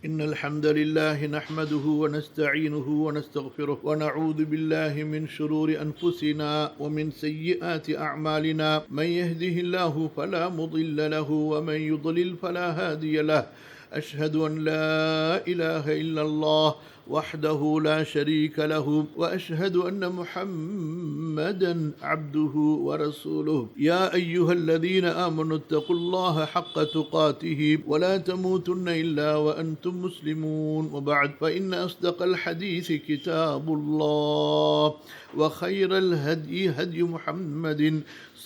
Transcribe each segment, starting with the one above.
إن الحمد لله نحمده ونستعينه ونستغفره ونعوذ بالله من شرور أنفسنا ومن سيئات أعمالنا من يهده الله فلا مضل له ومن يضلل فلا هادي له أشهد أن لا إله إلا الله وحده لا شريك له وأشهد أن محمدا عبده ورسوله يا أيها الذين آمنوا اتقوا الله حق تقاته ولا تموتن إلا وأنتم مسلمون وبعد فإن أصدق الحديث كتاب الله وخير الهدي هدي محمد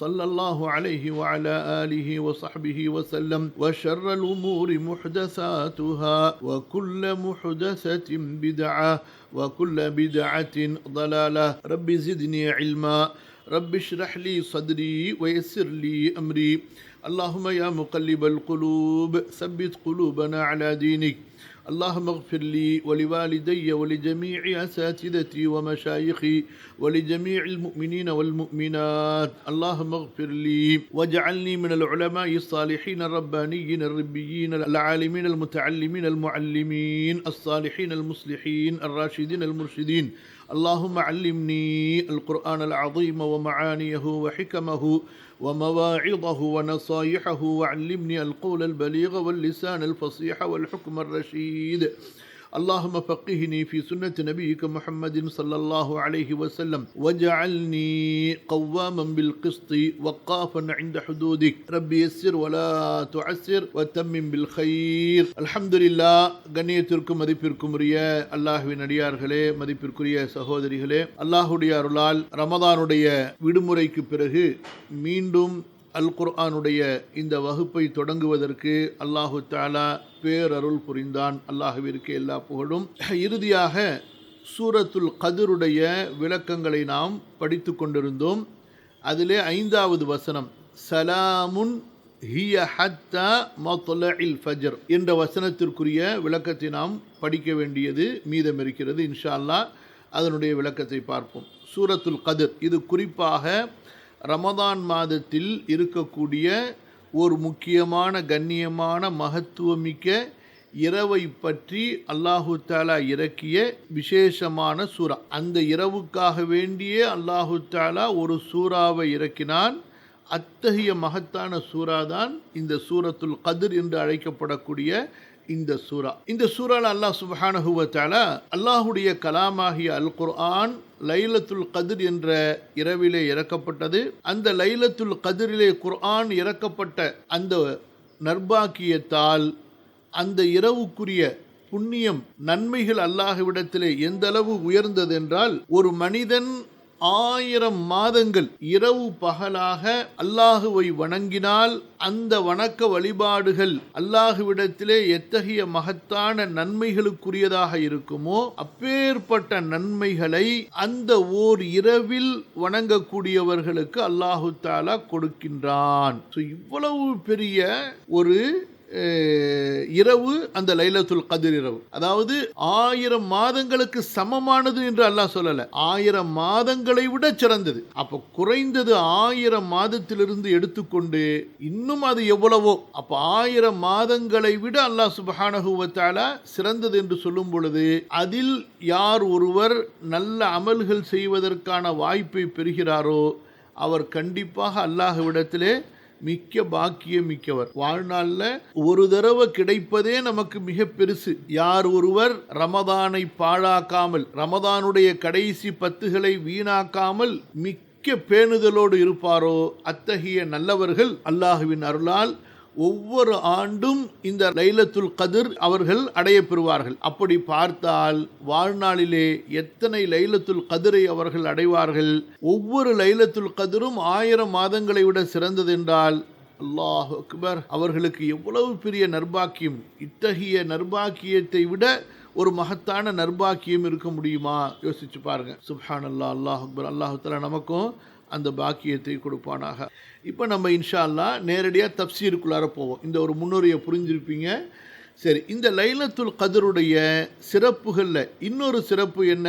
صلى الله عليه وعلى آله وصحبه وسلم وشر الأمور محدثاتها وكل محدثة بدعة وكل بدعة ضلالة رب زدني علما رب اشرح لي صدري ويسر لي أمري اللهم يا مقلب القلوب ثبت قلوبنا على دينك اللهم اغفر لي ولوالدي ولجميع أساتذتي ومشايخي ولجميع المؤمنين والمؤمنات اللهم اغفر لي واجعلني من العلماء الصالحين الربانيين الربيين العالمين المتعلمين المعلمين الصالحين المصلحين الراشدين المرشدين اللهم علمني القرآن العظيم ومعانيه وحكمه ومواعظه ونصايحه وعلمني القول البليغ واللسان الفصيح والحكم الرشيد اللهم فقهني في سنة نبيك محمد صلى الله عليه وسلم واجعلني قواما بالقسط وقافا عند حدودك ربي يسر ولا تعسر وتمم بالخير الحمد لله கண்ணியத்திற்கும் மதிப்பிற்கும் உரிய அல்லாஹ்வின் அடியார்களே, மதிப்பிற்குரிய சகோதரிகளே, அல்லாஹுடைய அருளால் ரமதானுடைய விடுமுறைக்கு பிறகு மீண்டும் அல் குர்ஆனுடைய இந்த வகுப்பை தொடங்குவதற்கு அல்லாஹு தஆலா பேரருள் புரிந்தான். அல்லாஹ்விற்கு எல்லா புகழும். இறுதியாக சூரத்துல் கத்ருடைய விளக்கங்களை நாம் படித்து கொண்டிருந்தோம். அதிலே 5வது வசனம் சலாமுன் ஹிய ஹத்தா மத்லஇல் ஃபஜ்ர் என்ற வசனத்திற்குரிய விளக்கத்தை நாம் படிக்க வேண்டியது மீதம் இருக்கிறது. இன்ஷா அல்லாஹ் அதனுடைய விளக்கத்தை பார்ப்போம். சூரத்துல் கத்ர் இது குறிப்பாக ரமதான் மாதத்தில் இருக்கக்கூடிய ஒரு முக்கியமான கண்ணியமான மகத்துவமிக்க இரவை பற்றி அல்லாஹு தஆலா இறக்கிய விசேஷமான சூரா. அந்த இரவுக்காக வேண்டியே அல்லாஹு தஆலா ஒரு சூறாவை இறக்கினான். அத்தகைய மகத்தான சூறா தான் இந்த சூரத்துல் கத்ர் என்று அழைக்கப்படக்கூடிய இந்த சூரா. இந்த சூறால அல்லாஹ் சுப்ஹானஹு வ தஆலா அல்லாஹுடைய கலாமாகிய அல் குர்ஆன் லைலத்துல் கத்ர் என்ற இரவிலே இறக்கப்பட்டது. அந்த லைலத்துல் கத்ரிலே குர்ஆன் இறக்கப்பட்ட அந்த நற்பாக்கியத்தால் அந்த இரவுக்குரிய புண்ணியம் நன்மைகள் அல்லாஹ்விடத்திலே எந்த அளவு உயர்ந்தது என்றால், ஒரு மனிதன் 1000 மாதங்கள் இரவு பகலாக அல்லாஹுவை வணங்கினால் அந்த வணக்க வழிபாடுகள் அல்லாஹுவிடத்திலே எத்தகைய மகத்தான நன்மைகளுக்குரியதாக இருக்குமோ அப்பேற்பட்ட நன்மைகளை அந்த ஓர் இரவில் வணங்கக்கூடியவர்களுக்கு அல்லாஹு தஆலா கொடுக்கின்றான். இவ்வளவு பெரிய ஒரு இரவு அந்த லைலத்துல் கத்ர் இரவு, அதாவது 1000 மாதங்களுக்கு சமமானது என்று அல்லாஹ் சொல்லல, 1000 மாதங்களை விட சிறந்தது. அப்ப குறைந்தது 1000 மாதத்திலிருந்து எடுத்துக்கொண்டு இன்னும் அது எவ்வளவோ, அப்ப 1000 மாதங்களை விட அல்லாஹ் சுப்ஹானஹு வ தஆலா சிறந்தது என்று சொல்லும் பொழுது, அதில் யார் ஒருவர் நல்ல அமல்கள் செய்வதற்கான வாய்ப்பை பெறுகிறாரோ அவர் கண்டிப்பாக அல்லாஹ்விடத்திலே மிக்க பாக்கியம் மிக்கவர். வாழ்நாளில் ஒரு தடவை கிடைப்பதே நமக்கு மிக பெருசு. யார் ஒருவர் ரமதானை பாழாக்காமல், ரமதானுடைய கடைசி 10களை வீணாக்காமல் மிக்க பேணுதலோடு இருப்பாரோ அத்தகைய நல்லவர்கள் அல்லாஹுவின் அருளால் ஒவ்வொரு ஆண்டும் இந்த லைலத்துல் கத்ர் அவர்கள் அடைய பெறுவார்கள். அப்படி பார்த்தால் வாழ்நாளிலே எத்தனை லைலத்துல் கத்ரை அவர்கள் அடைவார்கள். ஒவ்வொரு லைலத்துல் கத்ரும் 1000 மாதங்களை விட சிறந்தது என்றால் அல்லாஹ் அக்பர், அவர்களுக்கு எவ்வளவு பெரிய நற்பாக்கியம். இத்தகைய நற்பாக்கியத்தை விட ஒரு மகத்தான நற்பாக்கியம் இருக்க முடியுமா? யோசிச்சு பாருங்க. சுப்ஹானல்லாஹ், அல்லாஹ் அக்பர். அல்லாஹ் தஆலா நமக்கும் அந்த பாக்கியத்தை கொடுப்பானாக. இப்போ நம்ம இன்ஷா அல்லாஹ் நேரடியாக தப்சீருக்குள்ளார போவோம். இந்த ஒரு முன்னுரையை புரிஞ்சிருப்பீங்க. சரி, இந்த லைலத்துல் கத்ருடைய சிறப்புகளில் இன்னொரு சிறப்பு என்ன?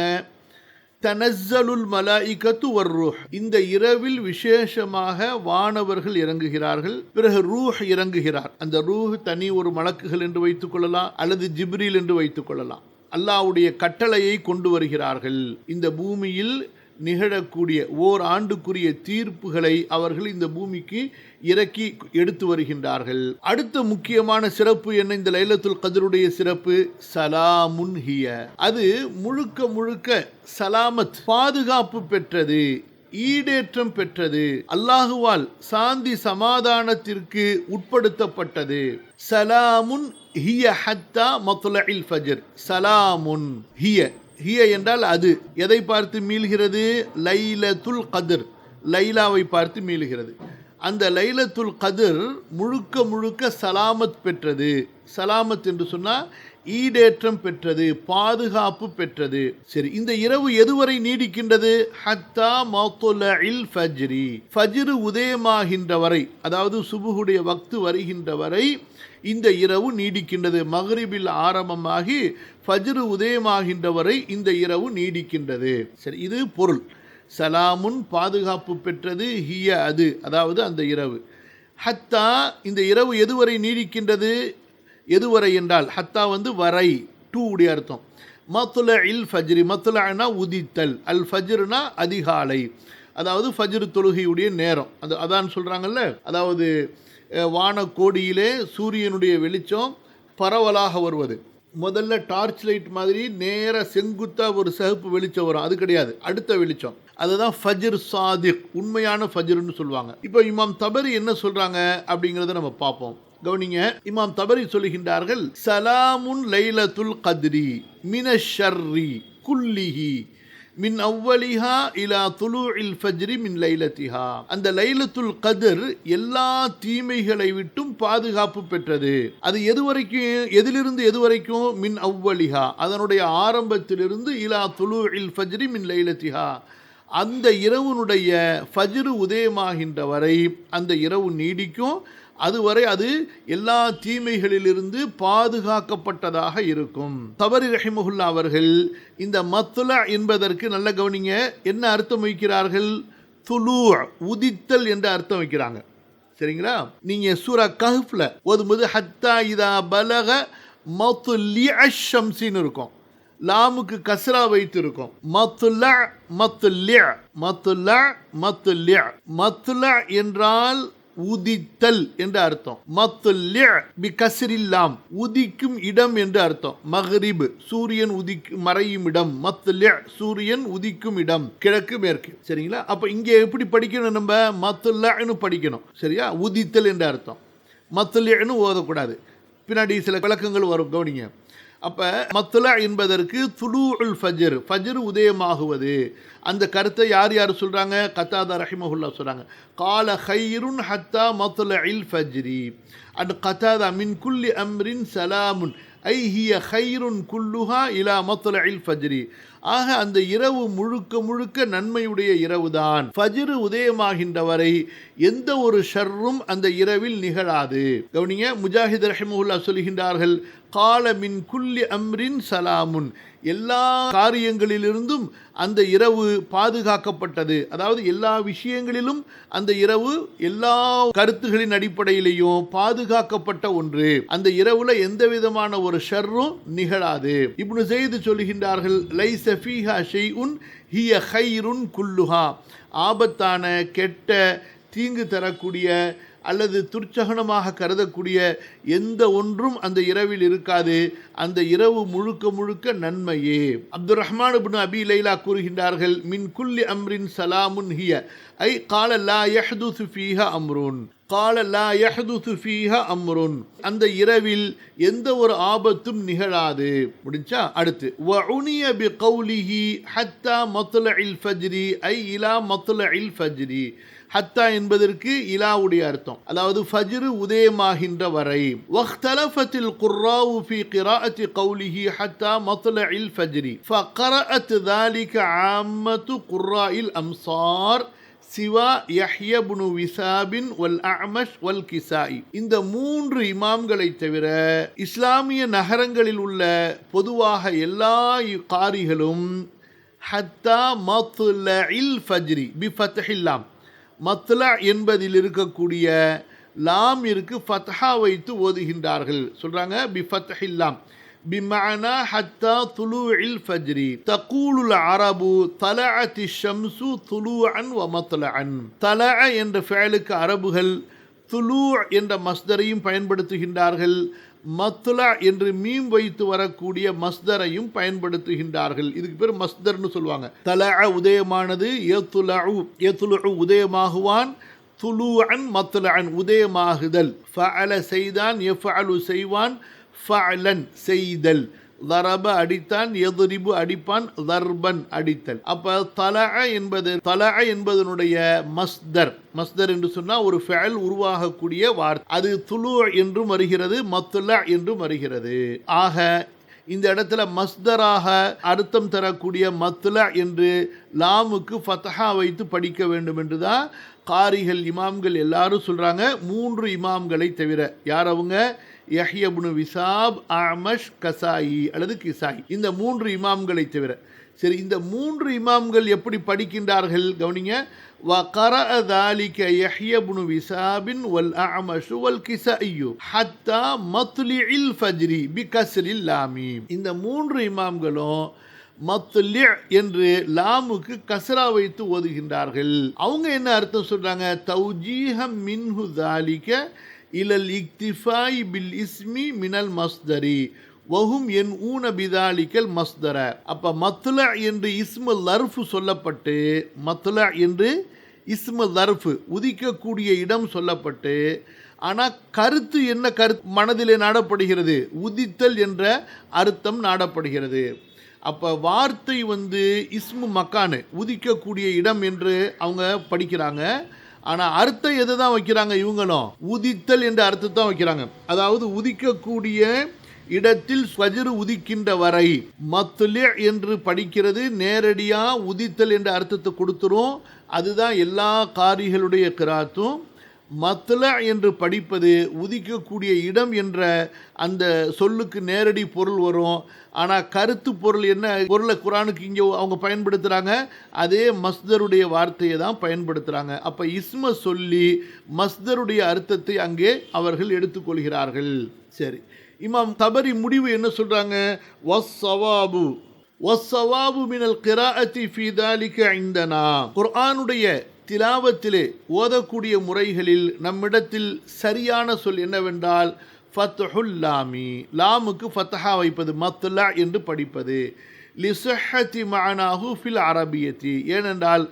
தனஸ்ஸலுல் மலாயிகத்து வர்ரூஹ், இந்த இரவில் விசேஷமாக வானவர்கள் இறங்குகிறார்கள், பிறகு ரூஹ் இறங்குகிறார். அந்த ரூஹ் தனி ஒரு மலக்குகள் என்று வைத்துக் கொள்ளலாம், அல்லது ஜிப்ரீல் என்று வைத்துக் கொள்ளலாம். அல்லாஹ்வுடைய கட்டளையை கொண்டு வருகிறார்கள். இந்த பூமியில் நிகழக்கூடிய ஓர் ஆண்டுக்குரிய தீர்ப்புகளை அவர்கள் இந்த பூமிக்கு இறக்கி எடுத்து வருகின்றார்கள். அடுத்த முக்கியமான சிறப்பு என்ன? இந்த லைலத்துல் கத்ருடைய சிறப்பு சலாமுன் ஹிய, அது முழுக்க முழுக்க சலாமத், பாதுகாப்பு பெற்றது, ஈடேற்றம் பெற்றது, அல்லாஹுவால் சாந்தி சமாதானத்திற்கு உட்படுத்தப்பட்டது. சலாமுன் ஹிய ஹத்தா மத்லஇல் ஃபஜ்ர். சலாமுன் ஹிய, ஹிய என்றால் அது எதை பார்த்து மீள்கிறது? லைலத்துல் கத்ர், லைலாவை பார்த்து மீளுகிறது. அந்த லைலத்துல் கத்ர் முழுக்க முழுக்க சலாமத் பெற்றது. சலாமத் என்று சொன்னால் ஈடேற்றம் பெற்றது, பாதுகாப்பு பெற்றது. சரி, இந்த இரவு எதுவரை நீடிக்கின்றது? ஹத்தா மத்லஇல் ஃபஜ்ரி, ஃபஜ்ர் உதயமாகின்ற வரை, அதாவது சுபுஹுடைய வக்து வருகின்ற வரை இந்த இரவு நீடிக்கின்றது. மக்ரிபில் ஆரம்பமாகி ஃபஜ்ர் உதயமாகின்ற வரை இந்த இரவு நீடிக்கின்றது. சரி, இது பொருள். சலாமுன் பாதுகாப்பு பெற்றது, ஹிய அது, அதாவது அந்த இரவு. ஹத்தா, இந்த இரவு எதுவரை நீடிக்கின்றது? எதுவரை என்றால் ஹத்தா வரை, டூ உடைய அர்த்தம். மத்லஇல் ஃபஜ்ரி, மத்லஅனா உதித்தல், அல் ஃபஜ்ர்னா அதிகாலை, அதாவது ஃபஜ்ர் தொழுகையுடைய நேரம். அதான் சொல்கிறாங்கல்ல, அதாவது வானக்கோடியிலே சூரியனுடைய வெளிச்சம் பரவலாக வருவது. முதல்ல டார்ச் லைட் மாதிரி நேர செங்குத்தா ஒரு சிகப்பு வெளிச்சம் வரும், அது கிடையாது, அடுத்த வெளிச்சம், அதுதான் ஃபஜ்ர் சாதிக், உண்மையான ஃபஜ்ர்னு சொல்லுவாங்க. இப்போ இமாம் தபரி என்ன சொல்றாங்க அப்படிங்கிறத நம்ம பார்ப்போம். கவனிங்க, இமாம் தபரி சொல்லுகின்றார்கள், சலாமுன் லைலத்துல் கத்ரி மினஷ் ஷர்ரி குல்லிஹி மின் அவ்வலிஹா இலா துலூஇல் ஃபஜ்ரி மின் லைலத்திஹா. அந்த லைலத்துல் கத்ர் எல்லா தீமைகளை விட்டும் பாதுகாப்பு பெற்றது. அது எது வரைக்கும்? எதிலிருந்து எது வரைக்கும்? மின் அவ்வலிஹா, அதனுடைய ஆரம்பத்திலிருந்து, இலா துலூஇல் ஃபஜ்ரி மின் லைலத்திஹா, அந்த இரவுனுடைய ஃபஜ்ர் உதயமாகின்ற வரை அந்த இரவு நீடிக்கும். அதுவரை அது எல்லா தீமைகளிலிருந்து பாதுகாக்கப்பட்டதாக இருக்கும். தபரி ரஹிமஹுல்லா அவர்கள் இந்த மத்லா என்பதற்கு நல்ல கவனிங்க, என்ன அர்த்தம் வைக்கிறார்கள்? துலூ, உதித்தல் என்ற அர்த்தம் வைக்கிறாங்க. சரிங்களா? நீங்க சூரா கஹ்ஃப்ல ஓதும்போது ஹத்தா இதா பலக மத்லிஅஷ் ஷம்ஸின்னு இருக்கும், லாமுக்கு கஸ்ரா வைத்து இருக்கும். மத்லா மத்லிஅ, மத்லா மத்லிஅ, மத்லா என்றால் உதித்தல் என்று அர்த்தம். மத்லிஅ பி கஸ்ரில்லாம், உதிக்கும் இடம் என்று அர்த்தம். மக்ரிப், சூரியன் மறையும் இடம். மத்லிஅ, சூரியன் உதிக்கும் இடம், கிழக்கு மேற்கு. சரிங்களா? அப்ப இங்கே எப்படி படிக்கணும்? நம்ம மத்லஅன்னு படிக்கணும். சரியா? உதித்தல் என்று அர்த்தம். மத்லிஅன்னு ஓதக்கூடாது, பின்னாடி சில விளக்கங்கள் வரும், கவனிங்க. அப்போ மத்லா என்பதற்கு துலூஉல் ஃபஜ்ர், ஃபஜ்ர் உதயமாகுவது. அந்த கருத்தை யார் யார் சொல்கிறாங்க? கத்தாதா ரஹிமஹுல்லா சொல்கிறாங்க, கால ஹைருன் ஹத்தா மத்லஇல் ஃபஜ்ரி. அண்ட் கத்தாதா மின் குல்லி அம்ரின் சலாமுன் ஐ ஹிய ஹைருன் குல்லுஹா இலா மத்லஇல் ஃபஜ்ரி. ஆக அந்த இரவு முழுக்க முழுக்க நன்மையுடைய இரவுதான். ஃபஜ்ர் உதயமாகின்ற வரை எந்த ஒரு ஷர்ரும் அந்த இரவில் நிகழாது. கவனிங்க, முஜாஹித் ரஹிமஹுல்லா சொல்கின்றார்கள், கால மின் குல்லி அம்ரின் சலாமுன், எல்லா காரியங்களிலிருந்தும் அந்த இரவு பாதுகாக்கப்பட்டது. அதாவது எல்லா விஷயங்களிலும் அந்த இரவு எல்லா கருத்துகளின் அடிப்படையிலேயும் பாதுகாக்கப்பட்ட ஒன்று. அந்த இரவுல எந்த விதமான ஒரு ஷர்ரும் நிகழாது. இப்னு ஸைத் சொல்கின்றார்கள், லைஸ ஃபீஹா ஷைஉன் ஹிய கைருன் குல்லுஹா, ஆபத்தான, கெட்ட, தீங்கு தரக்கூடிய அல்லது துர்ச்சகனமாக கருதக்கூடிய எந்த ஒன்றும் அந்த இரவில் இருக்காது. அந்த இரவு முழுக்க முழுக்க நன்மையே. அப்துர் ரஹ்மான் இப்னு அபி லைலா கூறுகின்றார்கள், மின் குல்லி அம்ரின் சலாமுன் ஹிய ஐ கால லா யஹ்துஸு ஃபீஹா அம்ருன், கால லா யஹ்துஸு ஃபீஹா அம்ருன், அந்த இரவில் எந்த ஒரு ஆபத்தும் நிகழாது. முடிஞ்சா? அடுத்து வஉனிய பிகௌலிஹி ஹத்தா மத்லஇல் ஃபஜ்ரி ஐ இலா மத்லஇல் ஃபஜ்ரி. ஹத்தா என்பதற்கு இலாவுடைய அர்த்தம், அதாவது ஃபஜ்ர் உதயமாகின்ற வரை. வக்தலஃபத்தில் குர்ராவு ஃபீ கிராஅத்தி கௌலிஹி ஹத்தா மத்லஇல் ஃபஜ்ரி ஃபகரஅத் ذلك عامة قراء الأمصار சிவா யஹ்யா இப்னு விசாபின் வல் அஅமஷ் வல் கிசாயி. இந்த மூன்று இமாம்களை தவிர இஸ்லாமிய நகரங்களில் உள்ள பொதுவாக எல்லா காரிகளும் ஹத்தா மத்லஇல் ஃபஜ்ரி பிஃபத்ஹில் லாம். மத்லா என்பதில் இருக்கக்கூடிய லாமிற்கு ஃபத்ஹா வைத்து ஓதுகின்றார்கள். சொல்றாங்க பிஃபத்ஹில் லாம் பிமஅனா ஹத்தா துலூஇல் ஃபஜ்ரி தகூலுல் அரபு தலஅத்தி ஷம்சு துலூஅன் வ மத்லஅன். தலஅ என்ற ஃபஅலுக்கு அரபுகள் துலூ என்ற மஸ்தரையும் பயன்படுத்துகின்றார்கள், மத்லா என்று மீம் வைத்து வரக்கூடிய மஸ்தரையும் பயன்படுத்துகின்றார்கள். இதுக்கு பேர் மஸ்தர்னு சொல்லுவாங்க. தலஅ உதயமானது, யத்லுஉ உதயமாகுவான், துலூஅன் மத்லஅன் உதயமாகுதல், ஃபஅல செய்தான், யஃபஅலு செய்வான், ஃபஅலன் செய்தல், லரப அடித்தான், யதுரிபு அடிப்பான், லர்பன் அடித்தல். அப்ப தலஅ என்பதனுடைய மஸ்தர் என்று சொன்னால் ஒரு ஃபஅல் உருவாகக்கூடிய வார்த்தை. அது துலூ என்றும் வருகிறது, மத்லா என்றும் வருகிறது. ஆக இந்த இடத்துல மஸ்தராக அர்த்தம் தரக்கூடிய மத்லா என்று லாமுக்கு ஃபத்ஹா வைத்து படிக்க வேண்டும் என்றுதான் காரிகள் இமாம்கள் எல்லாரும் சொல்றாங்க. 3 இமாம்களை தவிர. யார் அவங்க? யஹ்யா இப்னு விசாப், அமஷ், கசாயி அல்லது கிசாயி. இந்த 3 இமாம்களை தவிர. சரி, இந்த 3 இமாம்கள் எப்படி படிக்கின்றார்கள் கவனிங்க. வகரஅ ذلك யஹ்யா இப்னு விசாபின் வல் அமஷ் வல் கிசாயி ஹத்தா மத்லிஇல் ஃபஜ்ரி பிகஸ்ரில் லாமி. இந்த 3 இமாம்களும் மத்லி என்று லாமுக்கு கஸ்ரா வைத்து ஓதுகின்றார்கள். அவங்க என்ன அர்த்தம் சொல்றாங்க? தௌஜீஹம் மின்ஹு ذلك இலல் இக்திஃபாய் பில் இஸ்மி மினல் மஸ்தரி வஹும் யன்ஊன பிதாலிகல் மஸ்தர. அப்ப மத்லா என்று இஸ்மு லர்ஃப் சொல்லப்பட்டு, மத்லா என்று இஸ்மு லர்ஃப் உதிக்கக்கூடிய இடம் சொல்லப்பட்டு, ஆனால் கருத்து என்ன கருத்து மனதிலே நாடப்படுகிறது? உதித்தல் என்ற அர்த்தம் நாடப்படுகிறது. அப்போ வார்த்தை இஸ்மு மக்கானு உதிக்கக்கூடிய இடம் என்று அவங்க படிக்கிறாங்க. ஆனால் அர்த்தம் எதை தான் வைக்கிறாங்க? இவங்களும் உதித்தல் என்ற அர்த்தத்தை வைக்கிறாங்க. அதாவது உதிக்கக்கூடிய இடத்தில் ஃபஜ்ர் உதிக்கின்ற வரை. மத்லி என்று படிக்கிறது நேரடியாக உதித்தல் என்ற அர்த்தத்தை கொடுத்துரும். அதுதான் எல்லா காரிகளுடைய கிராத்தும். மத்லா என்று படிப்பது உதிக்கக்கூடிய இடம் என்ற அந்த சொல்லுக்கு நேரடி பொருள் வரும். ஆனால் கருத்து பொருள் என்ன பொருளை குரானுக்கு இங்கே அவங்க பயன்படுத்துகிறாங்க? அதே மஸ்தருடைய வார்த்தையை தான் பயன்படுத்துகிறாங்க. அப்போ இஸ்ம சொல்லி மஸ்தருடைய அர்த்தத்தை அங்கே அவர்கள் எடுத்துக்கொள்கிறார்கள். சரி, இமாம் தபரி முடிவு என்ன சொல்கிறாங்க? வஸ்ஸவாபு மினல் கிராஅத்தி ஃபீ தாலிக இந்தனா. குர்ஆனுடைய திலாவத்திலே ஓதக்கூடிய முறைகளில் நம்மிடத்தில் சரியான சொல் என்னவென்றால் ஃபத்ஹுல் லாமி, லாமுக்கு ஃபத்ஹா வைப்பது, மத்லா என்று படிப்பது. லிஸஹத்தி மஅனாஹு ஃபில் அரபியத்தி, ஏனென்றால்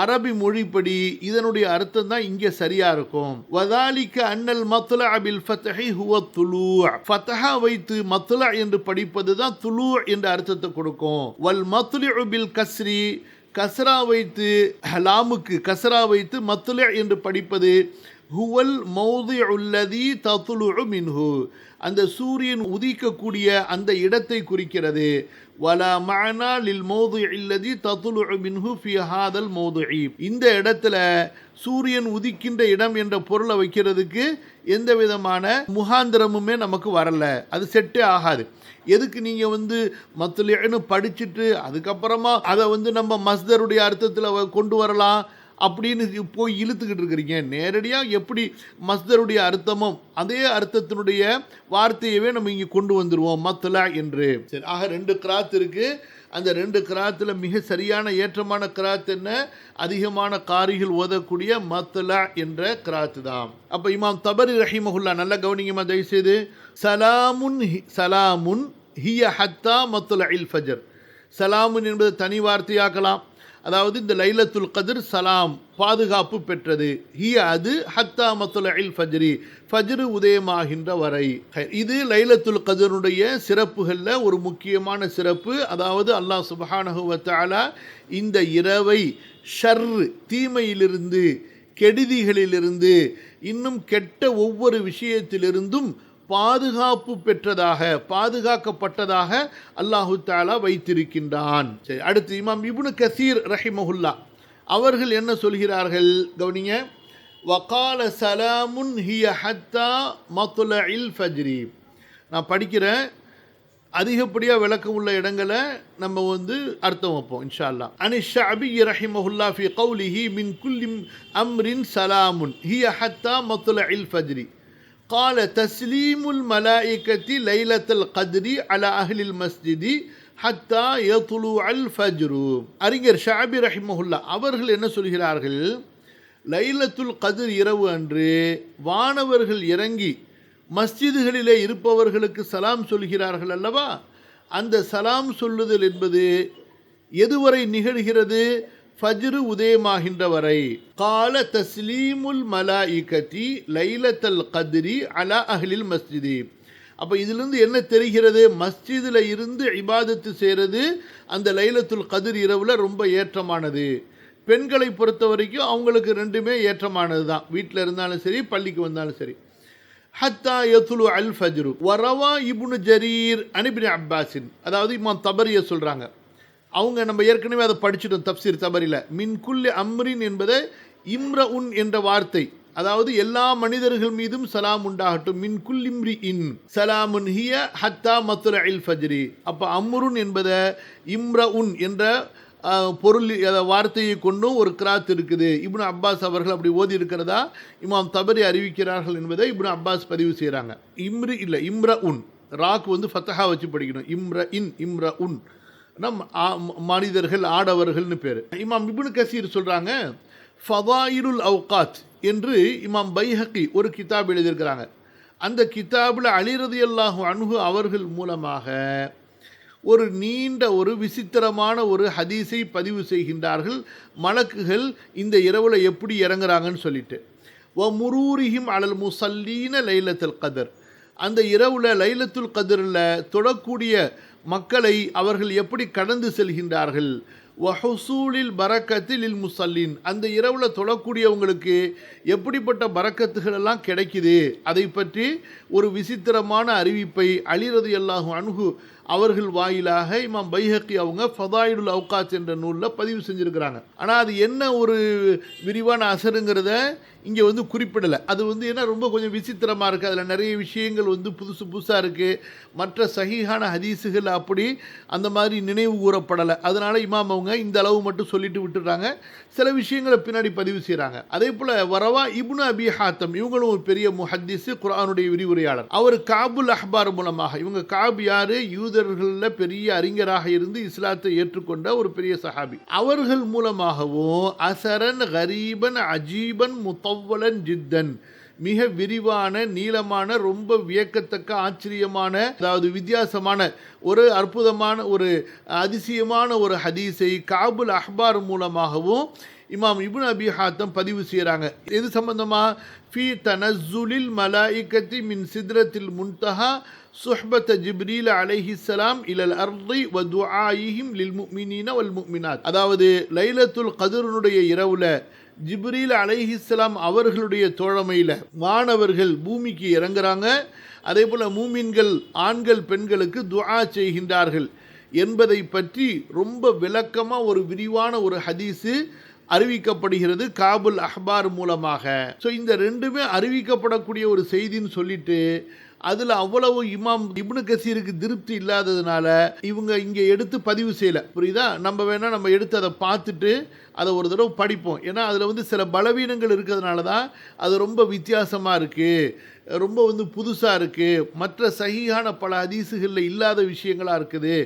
அரபி மொழிப்படி இதனுடைய அர்த்தம் தான் இங்கே சரியா இருக்கும். வதாலிக அன்னல் மத்லா பில் ஃபத்ஹி ஹுவ துலூ, ஃபத்ஹா வைத்து மத்லா என்று படிப்பது தான் துலூ என்ற அர்த்தத்தை கொடுக்கும். வல் மத்லிஉ பில் கஸ்ரி, கஸ்ரா வைத்து லாமுக்கு கஸ்ரா வைத்து மத்லா என்று படிப்பது ஹுவல் மௌதிஉல்லதி தத்லுஉ மின்ஹு, அந்த சூரியன் உதிக்கக்கூடிய அந்த இடத்தை குறிக்கிறது. வலா மஅனா லில் மௌதிஇல்லதி தத்லுஉ மின்ஹு ஃபீ ஹாதல் மௌதிஇ, இந்த இடத்துல சூரியன் உதிக்கின்ற இடம் என்ற பொருளை வைக்கிறதுக்கு எந்த விதமான முகாந்திரமுமே நமக்கு வரல. அது செட்டே ஆகாது. எதுக்கு நீங்கள் மத்லின்னு படிச்சுட்டு அதுக்கப்புறமா அதை நம்ம மஸ்தருடைய அர்த்தத்தில் கொண்டு வரலாம் அப்படின்னு போய் இழுத்துக்கிட்டு இருக்கிறீங்க? நேரடியாக எப்படி மஸ்தருடைய அர்த்தமும் அதே அர்த்தத்தினுடைய வார்த்தையவே நம்ம இங்கே கொண்டு வந்துடுவோம் மத்லா என்று. சரி, ஆக 2 கிராத் இருக்குது. அந்த 2 கிராத்தில் மிக சரியான ஏற்றமான கிராத் என்ன? அதிகமான காரிகள் ஓதக்கூடிய மத்லா என்ற கிராத்து தான். அப்போ இமாம் தபரி ரஹிமஹுல்லா நல்லா கவனிங்கம்மா தயவுசெய்து. சலாமுன் ஹிய ஹத்தா மத்லஇல் ஃபஜர். சலாமுன் என்பது தனி வார்த்தையாக்கலாம். அதாவது இந்த லைலத்துல் கத்ர் சலாம் பாதுகாப்பு பெற்றது. ஹிய அது ஹத்தா மத்லஇல் ஃபஜ்ரி ஃபஜ்ர் உதயமாகின்ற வரை. இது லைலத்துல் கத்ருடைய சிறப்புகளில் ஒரு முக்கியமான சிறப்பு. அதாவது அல்லாஹ் சுப்ஹானஹு வ தஆலா இந்த இரவை ஷர் தீமையிலிருந்து, கெடுதிகளிலிருந்து, இன்னும் கெட்ட ஒவ்வொரு விஷயத்திலிருந்தும் பாதுகாப்பு பெற்றதாக, பாதுகாக்கப்பட்டதாக அல்லாஹு தஆலா வைத்திருக்கின்றான். சரி, அடுத்து இமாம் இப்னு கசீர் ரஹிமஹுல்லா அவர்கள் என்ன சொல்கிறார்கள் கவனிங்க. வகால சலாமுன் ஹிய ஹத்தா மத்லஇல் ஃபஜ்ரி. நான் படிக்கிறேன். அதிகப்படியாக விளக்கம் உள்ள இடங்களை நம்ம வந்து அர்த்தம் வைப்போம் இன்ஷா அல்லாஹ். அனி ஷஅபி ரஹிமஹுல்லா ஃபி கௌலிஹி மின் குல்லி அம்ரின் சலாமுன் ஹிய ஹத்தா மத்லஇல் ஃபஜ்ரி قال تسليم الملائكة ليلة القدر على أهل المسجد حتى يطلع الفجر. அறிஞர் ஷஅபி ரஹிமஹுல்லா அவர்கள் என்ன சொல்கிறார்கள், லைலத்துல் கத்ர் இரவு அன்று வானவர்கள் இறங்கி மஸ்ஜிதுகளிலே இருப்பவர்களுக்கு சலாம் சொல்கிறார்கள் அல்லவா, அந்த சலாம் சொல்லுதல் என்பது எதுவரை நிகழ்கிறது, ஃபஜ்ரு உதயமாகின்ற வரை. கால தஸ்லீமுல் மலாயிகதி லைலத்தல் கத்ரி அலா அஹ்லில் மஸ்ஜிதி. அப்போ இதிலிருந்து என்ன தெரிகிறது, மஸ்ஜிதில் இருந்து இபாதத்து செய்கிறது அந்த லைலத்துல் கத்ர் இரவில் ரொம்ப ஏற்றமானது. பெண்களை பொறுத்த வரைக்கும் அவங்களுக்கு ரெண்டுமே ஏற்றமானது தான், வீட்டில் இருந்தாலும் சரி பள்ளிக்கு வந்தாலும் சரி. ஹத்தா யத்லு அல் ஃபஜ்ரு வரவா இப்னு ஜரீர் அன் இப்னு அப்பாஸின், அதாவது இமாம் தபரியை சொல்கிறாங்க. அவங்க நம்ம ஏற்கனவே அதை படிச்சிட்டோம் தப்சீர் தபரியில். மின் குல்லி அம்ரின் என்பதை இம்ரஉன் என்ற வார்த்தை, அதாவது எல்லா மனிதர்கள் மீதும் சலாம் உண்டாகட்டும். மின் குல்லிம்ரி இன் சலாமுன் ஹிய ஹத்தா மத்லஇல் ஃபஜ்ரி. அப்போ அம்ருன் என்பதை இம்ரஉன் என்ற பொருள் வார்த்தையை கொண்டும் ஒரு கிராத் இருக்குது. இப்னு அப்பாஸ் அவர்கள் அப்படி ஓதி இருக்கிறதா இமாம் தபரி அறிவிக்கிறார்கள் என்பதை இப்னு அப்பாஸ் பதிவு செய்கிறாங்க. இம்ரி இல்லை இம்ரஉன், ராக்கு வந்து ஃபத்தஹா வச்சு படிக்கணும். இம்ரஉன் மனிதர்கள் ஆடவர்கள்னு பேர். இமாம் இப்னு கசீர் சொல்கிறாங்க ஃபதாயிலுல் அவ்காத் என்று இமாம் பைஹக்கி ஒரு கிதாப் எழுதியிருக்கிறாங்க. அந்த கிதாபில் அலி ரலியல்லாஹு அன்ஹு அவர்கள் மூலமாக ஒரு நீண்ட ஒரு விசித்திரமான ஒரு ஹதீஸை பதிவு செய்கின்றார்கள், மலக்குகள் இந்த இரவில் எப்படி இறங்குறாங்கன்னு சொல்லிட்டு. வ முரூரிஹிம் அலல் முசல்லீன லைலத்துல் கதர், அந்த இரவில் லைலத்துல் கதரில் தொடக்கூடிய மக்களை அவர்கள் எப்படி கடந்து செல்கின்றார்கள். வஹுசூலில் பரக்கத்தில் இல் முசல்லின், அந்த இரவில் தொழக்கூடியவங்களுக்கு எப்படிப்பட்ட பரக்கத்துகள் எல்லாம் கிடைக்குது, அதை பற்றி ஒரு விசித்திரமான அறிவிப்பை அலி ரலியல்லாஹு அன்ஹு அவர்கள் வாயிலாக இமாம் பைஹக்கி அவங்க ஃபதாயிலுல் அவ்காத் என்ற நூலில் பதிவு செஞ்சுருக்கிறாங்க. ஆனால் அது என்ன ஒரு விரிவான அசருங்கிறத இங்கே வந்து குறிப்பிடலை. அது வந்து ஏன்னா ரொம்ப கொஞ்சம் விசித்திரமாக இருக்குது, அதில் நிறைய விஷயங்கள் வந்து புதுசாக இருக்குது. மற்ற சஹீஹான ஹதீஸுகள் அப்படி அந்த மாதிரி நினைவு கூறப்படலை. அதனால் இமாம் அவங்க இந்த அளவு மட்டும் சொல்லிட்டு விட்டுறாங்க, சில விஷயங்களை பின்னாடி பதிவு செய்கிறாங்க. அதே போல் வரவா இப்னு அபி ஹாத்தம், இவங்களும் ஒரு பெரிய முஹத்திஸ், குர்ஆனுடைய விரிவுரையாளர். அவர் காபுல் அஹ்பார் மூலமாக, இவங்க காப் யார், யூதர்களில் பெரிய அறிஞராக இருந்து இஸ்லாத்தை ஏற்றுக்கொண்ட ஒரு பெரிய சஹாபி, அவர்கள் மூலமாகவும் அசரன் கரீபன் அஜீபன் முத்தவ்வலன் ஜித்தன், மிக விரிவான நீளமான ரொம்ப வியக்கத்தக்க ஆச்சரியமான அதாவது வித்தியாசமான ஒரு அற்புதமான ஒரு அதிசயமான ஒரு ஹதீஸை காபுல் அஹ்பார் மூலமாகவும் இமாம் இப்னு அபி ஹாத்தம் பதிவு செய்கிறாங்க. எது சம்பந்தமாக, ஃபி தனஸ்ஸுலில் மலாயிகத்தி மின் சித்ரத்தில் முன்தஹா சுஹ்பத் ஜிப்ரீல் அலைஹிஸ்ஸலாம் இலல் அர்தி வ துஆயிஹிம் லில் முஃமினீன வல் முஃமினாத். அதாவது லைலத்துல் கத்ருனுடைய இரவுல ஜிப்ரீல் அலைஹிஸ்ஸலாம் அவர்களுடைய தோழமையில் வானவர்கள் பூமிக்கு இறங்குறாங்க. அதே போல் மூமின்கள் ஆண்கள் பெண்களுக்கு துஆ செய்கின்றார்கள் என்பதை பற்றி ரொம்ப விளக்கமாக ஒரு விரிவான ஒரு ஹதீஸு அறிவிக்கப்படுகிறது காபுல் அஹ்பார் மூலமாக. ஸோ இந்த ரெண்டுமே அறிவிக்கப்படக்கூடிய ஒரு செய்தின்னு சொல்லிட்டு அதில் அவ்வளவு இமாம் இப்னு கசீருக்கு திருப்தி இல்லாததுனால இவங்க இங்கே எடுத்து பதிவு செய்யலை. புரியுதா? நம்ம வேணால் நம்ம எடுத்து அதை பார்த்துட்டு அதை ஒரு தடவை படிப்போம். ஏன்னா அதில் வந்து சில பலவீனங்கள் இருக்கிறதுனால தான் அது ரொம்ப வித்தியாசமாக இருக்குது, ரொம்ப வந்து புதுசாக இருக்குது, மற்ற சஹீஹான பல ஹதீஸுகளில் இல்லாத விஷயங்களாக இருக்குது.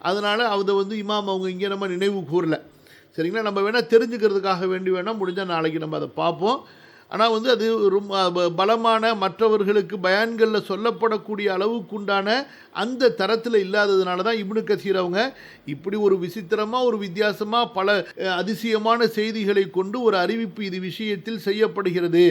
அதனால் அதை வந்து இமாம் அவங்க இங்கே நம்ம நினைவு கூறலை. சரிங்களா? நம்ம வேணால் தெரிஞ்சுக்கிறதுக்காக வேண்டி வேணால் முடிஞ்சால் நாளைக்கு நம்ம அதை பார்ப்போம். ஆனால் வந்து அது ரொம்ப பலமான மற்றவர்களுக்கு பயான்களில் சொல்லப்படக்கூடிய அளவுக்குண்டான அந்த தரத்தில் இல்லாததுனால தான் இப்னு கசீர் அவங்க இப்படி ஒரு விசித்திரமாக ஒரு வித்தியாசமாக பல அதிசயமான செய்திகளை கொண்டு ஒரு அறிவிப்பு இது விஷயத்தில் செய்யப்படுகிறது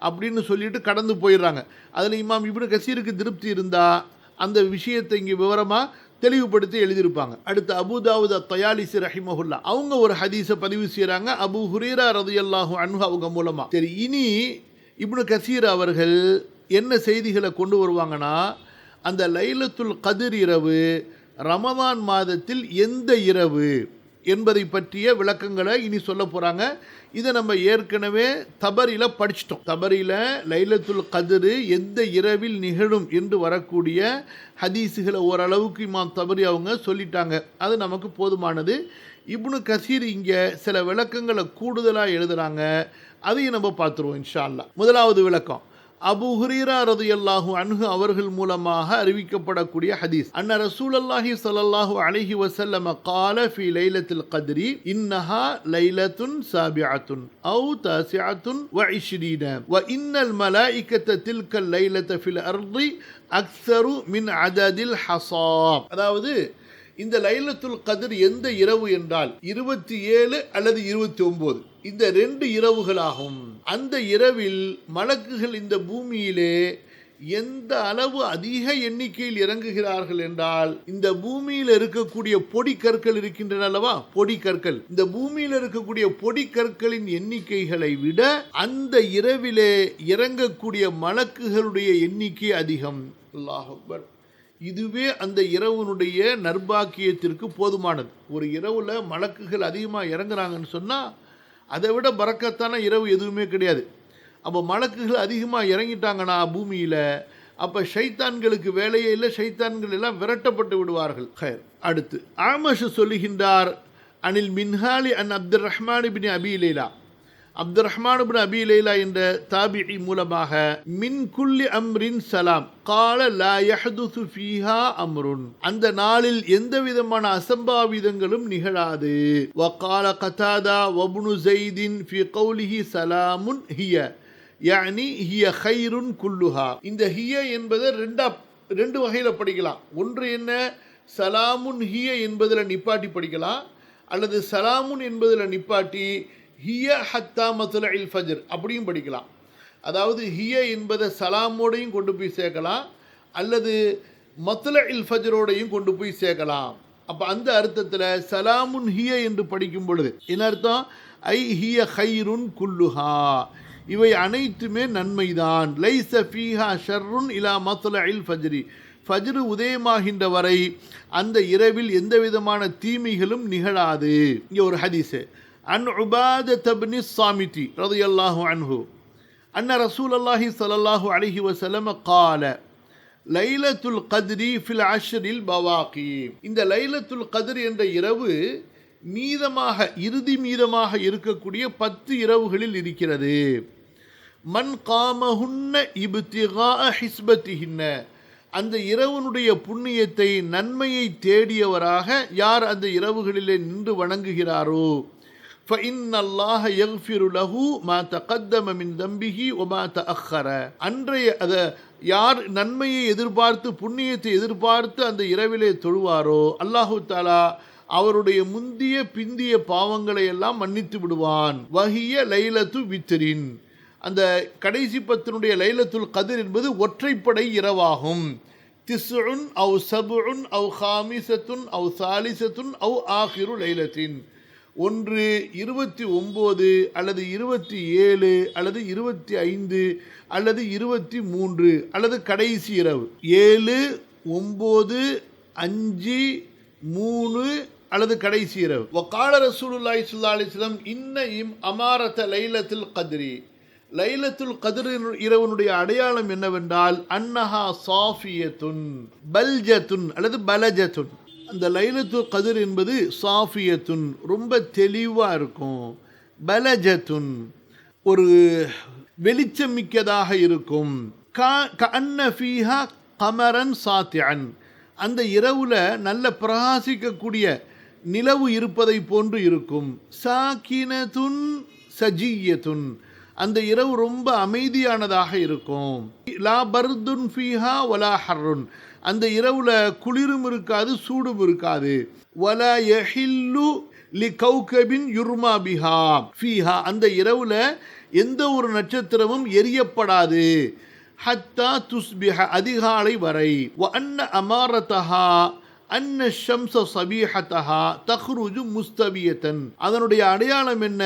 அப்படின்னு சொல்லிட்டு கடந்து போயிடுறாங்க. அதில் இமாம் இப்னு கசீருக்கு திருப்தி இருந்தால் அந்த விஷயத்தை இங்கே விவரமாக தெளிவுபடுத்தி எழுதியிருப்பாங்க. அடுத்து அபூ தாவூத் அத்-தயாலிசி ரஹிமஹுல்லா அவங்க ஒரு ஹதீஸை பதிவு செய்கிறாங்க அபூ ஹுரைரா ரலியல்லாஹு அன்ஹு அவங்க மூலமாக. சரி, இனி இப்னு கசீர் அவர்கள் என்ன செய்திகளை கொண்டு வருவாங்கன்னா, அந்த லைலத்துல் கத்ர் இரவு ரமதான் மாதத்தில் எந்த இரவு என்பதை பற்றிய விளக்கங்களை இனி சொல்ல போகிறாங்க. இதை நம்ம ஏற்கனவே தபரியில் படிச்சிட்டோம். தபரியில் லைலத்துல் கத்ர் எந்த இரவில் நிகழும் என்று வரக்கூடிய ஹதீஸுகளை ஓரளவுக்கு இமாம் தபரி அவங்க சொல்லிட்டாங்க. அது நமக்கு போதுமானது. இப்னு கசீர் இங்கே சில விளக்கங்களை கூடுதலாக எழுதுகிறாங்க. அதையும் நம்ம பார்த்துருவோம் இன்ஷா அல்லாஹ். முதலாவது விளக்கம், அபூ ஹுரைரா ரலியல்லாஹு அன்ஹு அவர்கள் மூலமாக அறிவிக்கப்படக்கூடிய ஹதீஸ். அன்ன ரசூலுல்லாஹி ஸல்லல்லாஹு அலைஹி வஸல்லம் قال في ليلة القدر إنها ليلة سابعة أو تاسعة وعشرين وإن الملائكة تلك الليلة في الأرض أكثر من عدد الحصى. அதாவது இந்த லைலத்துல் கத்ர் எந்த இரவு என்றால் 27 அல்லது 29 இந்த 2 இரவுகளாகும். அந்த இரவில் மலக்குகள் இந்த பூமியிலே எந்த அளவு அதிக எண்ணிக்கையில் இறங்குகிறார்கள் என்றால், இந்த பூமியில் இருக்கக்கூடிய பொடி கற்கள் இருக்கின்றன அல்லவா, பொடி கற்கள், இந்த பூமியில் இருக்கக்கூடிய பொடி கற்களின் எண்ணிக்கைகளை விட அந்த இரவிலே இறங்கக்கூடிய மலக்குகளுடைய எண்ணிக்கை அதிகம். அல்லாஹ் அக்பர். இதுவே அந்த இரவுனுடைய நற்பாக்கியத்திற்கு போதுமானது. ஒரு இரவில் மலக்குகள் அதிகமாக இறங்குறாங்கன்னு சொன்னால் அதை விட பரக்கத்தான இரவு எதுவுமே கிடையாது. அப்போ மலக்குகள் அதிகமாக இறங்கிட்டாங்கன்னா பூமியில், அப்போ ஷைத்தான்களுக்கு வேலையே இல்லை, ஷைத்தான்கள் எல்லாம் விரட்டப்பட்டு விடுவார்கள். அடுத்து ஆமஷ் சொல்லுகின்றார், அனில் மின்ஹாலி அன் அப்துல் ரஹ்மான் இப்னு அபி லைலா, அப்துல் ரஹ்மான் இப்னு அபி லைலா என்ற தாபிஇ மூலமாக மின் குல்லி அம்ரின் சலாம் கால லா யஹ்துசு ஃபீஹா அம்ருன், அந்த நாளில் எந்த விதமான அசம்பாவிதங்களும் நிகழாது. வகால கதாதா வப்னு ஸைதின் ஃபீ கௌலிஹி சலாமுன் ஹிய யானி ஹிய கைருன் குல்லுஹா. இந்த ஹிய என்பதை ரெண்டு வகையில் படிக்கலாம். ஒன்று என்ன, சலாமுன் ஹிய என்பதில் நிப்பாட்டி படிக்கலாம், அல்லது சலாமுன் என்பதில் நிப்பாட்டி ஹிய ஹத்தா மத்லஇல் ஃபஜ்ர் அப்படியும் படிக்கலாம். அதாவது ஹிய என்பதை சலாமோடையும் கொண்டு போய் சேர்க்கலாம், அல்லது மத்லஇல் ஃபஜ்ரோடையும் கொண்டு போய் சேர்க்கலாம். அப்போ அந்த அர்த்தத்தில் சலாமுன் ஹிய என்று படிக்கும் பொழுது என்ன அர்த்தம், ஐ ஹிய கைருன் குல்லுஹா, இவை அனைத்துமே நன்மைதான். லைஸ ஃபீஹா ஷர்ருன் இலா மத்லஇல் ஃபஜ்ரி, ஃபஜ்ரு உதயமாகின்ற வரை அந்த இரவில் எந்த விதமான தீமைகளும் நிகழாது. இங்கே ஒரு ஹதீஸு, அன் உபாதத் இப்னு ஸாமிதி ரலியல்லாஹு அன்ஹு அன்ன ரசூலுல்லாஹி ஸல்லல்லாஹு அலைஹி வஸல்லம் قال லைலத்துல் கத்ரி ஃபில் அஷ்ரில் பவாகி. இந்த லைலத்துல் கத்ர் என்ற இரவு இறுதி மீதமாக இருக்கக்கூடிய 10 இரவுகளில் இருக்கிறது. மன் காமஹுன்ன இப்திகா ஹிஸ்பத்திஹின்ன, அந்த இரவனுடைய புண்ணியத்தை நன்மையை தேடியவராக யார் அந்த இரவுகளிலே நின்று வணங்குகிறாரோ, فَإِنَّ اللَّهَ يَغْفِرُ لَهُ مَا تَقَدَّمَ مِنْ ذَنْبِهِ وَمَا تَأَخَّرَ. அன்றைய யார் நன்மையை எதிர்பார்த்து புண்ணியத்தை எதிர்பார்த்து அந்த இரவிலே தொழுவாரோ, அல்லாஹு தாலா அவருடைய முந்திய பிந்திய பாவங்களை எல்லாம் மன்னித்து விடுவான். வஹிய லைலத்து வித்ரின், அந்த கடைசி 10 லைலத்துல் கத்ர் என்பது ஒற்றைப்படை இரவாகும். திஸ்உன் அவ் சப்உன் அவ் ஹாமிசத்துன் அவ் சாலிசத்துன் அவ் ஆகிரு லைலத்தின், ஒன்று 29 அல்லது 27 அல்லது 25 அல்லது 23 அல்லது கடைசி இரவு 7, 9, 5, 3 அல்லது கடைசி இரவு. வகால ரசூலுல்லாஹி ஸல்லல்லாஹு அலைஹி வஸல்லம் இன்ன அமாரத லைலத்துல் கத்ரி, லைலத்துல் கத்ர் இரவனுடைய அடையாளம் என்னவென்றால் அன்னஹா சாஃபியத்துன் பல்ஜத்துன் அல்லது பலஜத்துன். அந்த லைலத்துல் கத்ர் என்பது சாஃபியத்துன் ரொம்ப தெளிவாக இருக்கும், பலஜத்துன் ஒரு வெளிச்சம் மிக்கதாக இருக்கும், கஅன்ன ஃபீஹா கமரன் சாத்திஅன், அந்த இரவுல நல்ல பிரகாசிக்கக்கூடிய நிலவு இருப்பதை போன்று இருக்கும். சாக்கினத்துன் சஜியத்துன், அந்த இரவு ரொம்ப அமைதியானதாக இருக்கும். லா பர்துன் ஃபீஹா வலா ஹர்ருன், அந்த இரவுல குளிரும் இருக்காது சூடும் இருக்காது. வலா யஹில்லு லி கௌகபின் யுர்மா பிஹா ஃபீஹா, அந்த இரவுல எந்த ஒரு நட்சத்திரமும் எரியப்படாது. ஹத்தா துஸ்பிஹ, அதிகாலை வரை. வ அன்ன அமாரதஹா அன்ன ஷம்ஸ சபீஹதஹா தஹ்ருஜு முஸ்தபியத்தன், அதனுடைய அடையாளம் என்ன,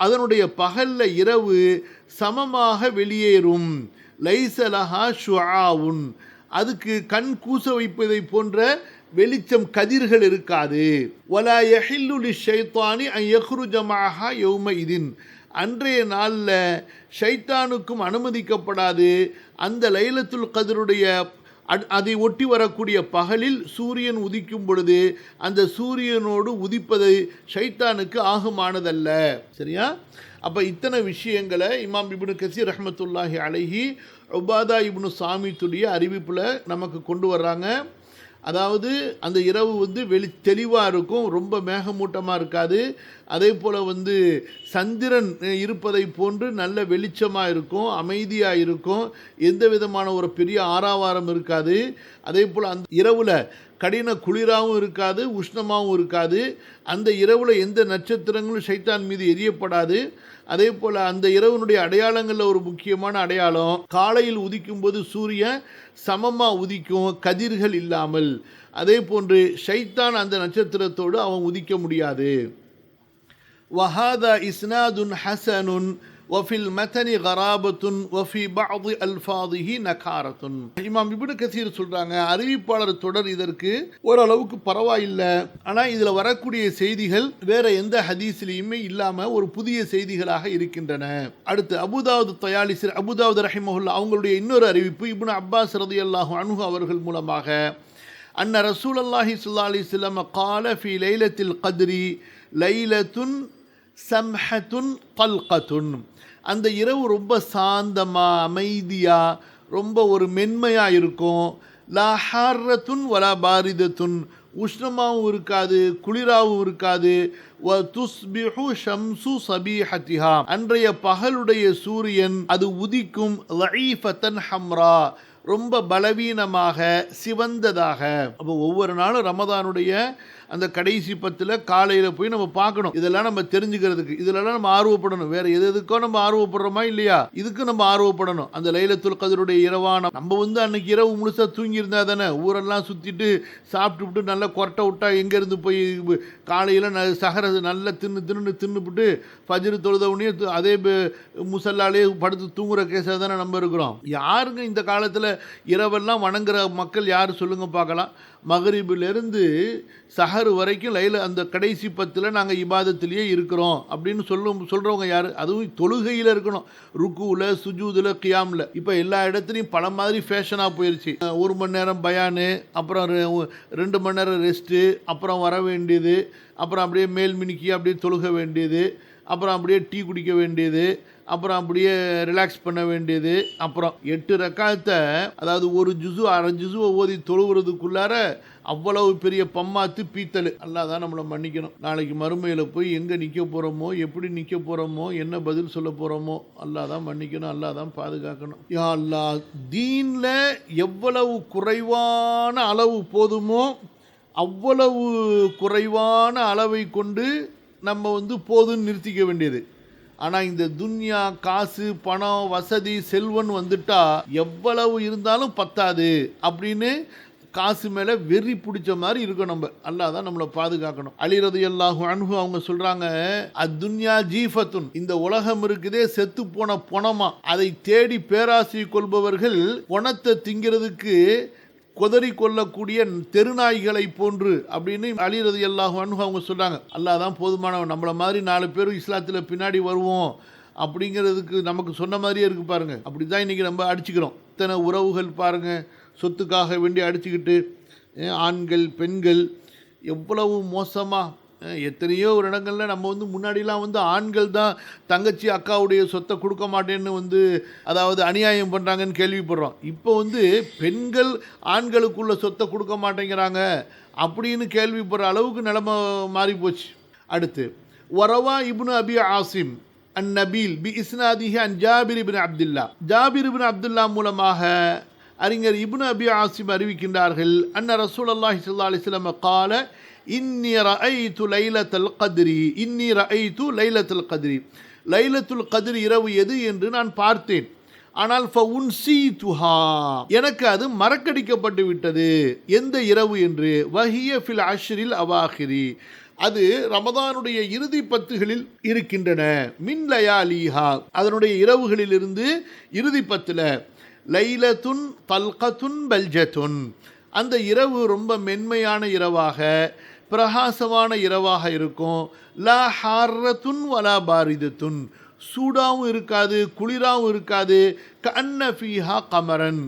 அதனுடைய பகல்ல இரவு சமமாக வெளியேறும். லைசலஹா ஷுஆவுன், அதுக்கு கண் கூச வைப்பதை போன்ற வெளிச்சம் கதிர்கள் இருக்காது. வலா யஹில்லு லிஷைத்தானி அன் யக்ருஜ மஅஹா யௌமஇதின், அன்றைய நாளில் ஷைத்தானுக்கும் அனுமதிக்கப்படாது அந்த லைலத்துல் கத்ருடைய அதை ஒட்டி வரக்கூடிய பகலில் சூரியன் உதிக்கும் பொழுது அந்த சூரியனோடு உதிப்பது ஷைத்தானுக்கு ஆகுமானதல்ல. சரியா? அப்போ இத்தனை விஷயங்களை இமாம் இப்னு கஸீர் ரஹ்மத்துல்லாஹி அலைஹி உபாதா இப்னு சாமித்துடைய அறிவிப்பில் நமக்கு கொண்டு வர்றாங்க. அதாவது அந்த இரவு தெளிவாக இருக்கும், ரொம்ப மேகமூட்டமாக இருக்காது. அதே போல் சந்திரன் இருப்பதை போன்று நல்ல வெளிச்சமாக இருக்கும், அமைதியாக இருக்கும், எந்த விதமான ஒரு பெரிய ஆரவாரம் இருக்காது. அதே போல் அந்த இரவில் கடின குளிராகவும் இருக்காது, உஷ்ணமாகவும் இருக்காது. அந்த இரவில் எந்த நட்சத்திரங்களும் ஷைத்தான் மீது எரியப்படாது. அதே போல் அந்த இரவனுடைய அடையாளங்களில் ஒரு முக்கியமான அடையாளம், காலையில் உதிக்கும் போது சூரியன் சமமாக உதிக்கும், கதிர்கள் இல்லாமல். அதே போன்று ஷைத்தான் அந்த நட்சத்திரத்தோடு அவன் உதிக்க முடியாது. வஹாதா இஸ்னாதுன் ஹசனுன் வஃபில் மதனி கராபத்துன் வஃபி பஅதி அல்ஃபாதிஹி நகாரத்துன். இமாம் இப்னு கஸீர் சொல்றாங்க, அறிவிப்பாளர் தொடர் இதற்கு ஓரளவுக்கு பரவாயில்லை, ஆனால் இதில் வரக்கூடிய செய்திகள் வேற எந்த ஹதீஸ்லையுமே இல்லாமல் ஒரு புதிய செய்திகளாக இருக்கின்றன. அடுத்து அபுதாவுத் தயாலிசிர் அபுதாவுத் ரஹிமஹுல்லா அவங்களுடைய இன்னொரு அறிவிப்பு இப்னு அப்பாஸ் ரலியல்லாஹு அன்ஹு அவர்கள் மூலமாக, அன்ன ரசூலுல்லாஹி ஸல்லல்லாஹு அலைஹி வஸல்லம் قال في ليلة القدر ليلة سمحة طلقة, அந்த இரவு ரொம்ப சாந்தமாக அமைதியாக ரொம்ப ஒரு மென்மையாக இருக்கும். லா ஹாரத்துன் வலா பாரிதத்துன், உஷ்ணமாகவும் இருக்காது குளிராகவும் இருக்காது. வ துஸ்பிஹு ஷம்சு சபீஹத்திஹா, அன்றைய பகலுடைய சூரியன் அது உதிக்கும் லஈஃபத்தன் ஹம்ரா, ரொம்ப பலவீனமாக சிவந்ததாக. அப்போ ஒவ்வொரு நாளும் ரமதானுடைய அந்த கடைசி 10 காலையில் போய் நம்ம பார்க்கணும். இதெல்லாம் நம்ம தெரிஞ்சுக்கிறதுக்கு, இதெல்லாம் நம்ம ஆர்வப்படணும். வேறு எதுக்கோ நம்ம ஆர்வப்படுறோமா இல்லையா, இதுக்கு நம்ம ஆர்வப்படணும். அந்த லைலத்துல் கத்ருடைய இரவான நம்ம அன்னைக்கு இரவு முழுசாக தூங்கியிருந்தா தானே, ஊரெல்லாம் சுற்றிட்டு சாப்பிட்டுவிட்டு நல்லா கொரட்டை விட்டா எங்கேருந்து போய் காலையில் சஹர நல்லா தின்னுபிட்டு ஃபஜ்ர் தொழுதவுடனே அதே முசல்லாலே படுத்து தூங்குற கேஸாக தானே நம்ம இருக்கிறோம். யாருங்க இந்த காலத்தில் இரவெல்லாம் வணங்குற மக்கள் யார் சொல்லுங்க பார்க்கலாம்? மகரிபிலிருந்து சஹர் வரைக்கும் அந்த கடைசி 10 நாங்கள் இபாதத்திலேயே இருக்கிறோம் அப்படின்னு சொல்கிறவங்க யார்? அதுவும் தொழுகையில் இருக்கணும், ருக்குவில் சுஜூதில் கியாமில். இப்போ எல்லா இடத்துலையும் பல மாதிரி ஃபேஷனாக போயிடுச்சு. 1 மணி நேரம் பயானு, அப்புறம் 2 மணி நேரம் ரெஸ்ட்டு, அப்புறம் வர வேண்டியது, அப்புறம் அப்படியே மேல் மினுக்கி அப்படியே தொழுக வேண்டியது, அப்புறம் அப்படியே டீ குடிக்க வேண்டியது, அப்புறம் அப்படியே ரிலாக்ஸ் பண்ண வேண்டியது. அப்புறம் 8 ரக்காத்தை, அதாவது ஒரு ஜுசு அரை ஜுசுவை ஓதி தொழுகிறதுக்குள்ளார அவ்வளவு பெரிய பம்மாத்து பீத்தல். அல்லாஹ் தான் நம்மளை மன்னிக்கணும். நாளைக்கு மறுமையில் போய் எங்கே நிற்க போகிறோமோ, எப்படி நிற்க போகிறோமோ, என்ன பதில் சொல்ல போகிறோமோ, அல்லாஹ் தான் மன்னிக்கணும், அல்லாஹ் தான் பாதுகாக்கணும். யா அல்லாஹ், தீனில் எவ்வளவு குறைவான அளவு போதுமோ அவ்வளவு குறைவான அளவை கொண்டு நம்ம போதுன்னு நிறுத்திக்க வேண்டியது. ஆனால் இந்த துன்யா, காசு, பணம், வசதி, செல்வன் வந்துட்டா எவ்வளவு இருந்தாலும் பத்தாது அப்படின்னு காசு மேலே வெறி பிடிச்ச மாதிரி இருக்கும் நம்ம. அல்லாஹ் தான் நம்மளை பாதுகாக்கணும். அலி ரலியல்லாஹு அன்ஹு அவங்க சொல்கிறாங்க, அத்துன்யா ஜீஃபத்துன், இந்த உலகம் இருக்குதே செத்து போன பொணமா, அதை தேடி பேராசை கொள்பவர்கள் பொணத்தை திங்கிறதுக்கு கொதறி கொள்ளக்கூடிய தெருநாய்களை போன்று அப்படின்னு அலி ரலியல்லாஹு அன்ஹு அவங்க சொல்கிறாங்க. அல்லாஹ் தான் போதுமானவன், நம்மளை மாதிரி 4 பேர் இஸ்லாத்தில் பின்னாடி வருவோம் அப்படிங்கிறதுக்கு நமக்கு சொன்ன மாதிரியே இருக்குது பாருங்க. அப்படி தான் இன்றைக்கி நம்ம அடிச்சுக்கிறோம். இத்தனை உறவுகள் பாருங்கள், சொத்துக்காக வேண்டி அடிச்சுக்கிட்டு, ஆண்கள் பெண்கள் எவ்வளவு மோசமாக. எத்தனையோ ஒரு இடங்களில் நம்ம முன்னாடிலாம் ஆண்கள் தான் தங்கச்சி அக்காவுடைய சொத்தை கொடுக்க மாட்டேன்னு அதாவது அநியாயம் பண்ணுறாங்கன்னு கேள்விப்படுறோம். இப்போ பெண்கள் ஆண்களுக்குள்ள சொத்தை கொடுக்க மாட்டேங்கிறாங்க அப்படின்னு கேள்விப்படுற அளவுக்கு நிலைமை மாறி போச்சு. அடுத்து வரவா இப்னு அபி ஆசிம் அன் நபீல் பி இஸ்னாதிஹி அன் Jabir Ibn Abdullah, Jabir Ibn Abdullah மூலமாக அறிஞர் இப்னு அபி ஆசிம் அறிவிக்கின்றார்கள், அன்ன ரசூலுல்லாஹி ஸல்லல்லாஹு அலைஹி வஸல்லம் قال இன்னி ரஅய்து லைலத்துல் கத்ரி, இன்னி ரஅய்து லைலத்துல் கத்ரி, லைலத்துல் கத்ர் இரவு எது என்று நான் பார்த்தேன், ஆனால் ஃபஉன்ஸீதுஹா, எனக்கு அது மறக்கடிக்கப்பட்டு விட்டது. எந்த இரவு என்று? வஹிய ஃபில் அஷ்ரில் அவாஹிரி, அது ரமதானுடைய இறுதி 10களில் இருக்கின்றன. மின் லயாலிஹா, அதனுடைய இரவுகளிலிருந்து இறுதி 10ல். லைலத்துன் தல்கத்துன் பல்ஜத்துன், அந்த இரவு ரொம்ப மென்மையான இரவாக பிரகாசமான இரவாக இருக்கும். லா ஹாரத்துன் வலா பாரிதத்துன், சூடாகவும் இருக்காது குளிராகவும் இருக்காது. கஅன்ன ஃபீஹா கமரன்,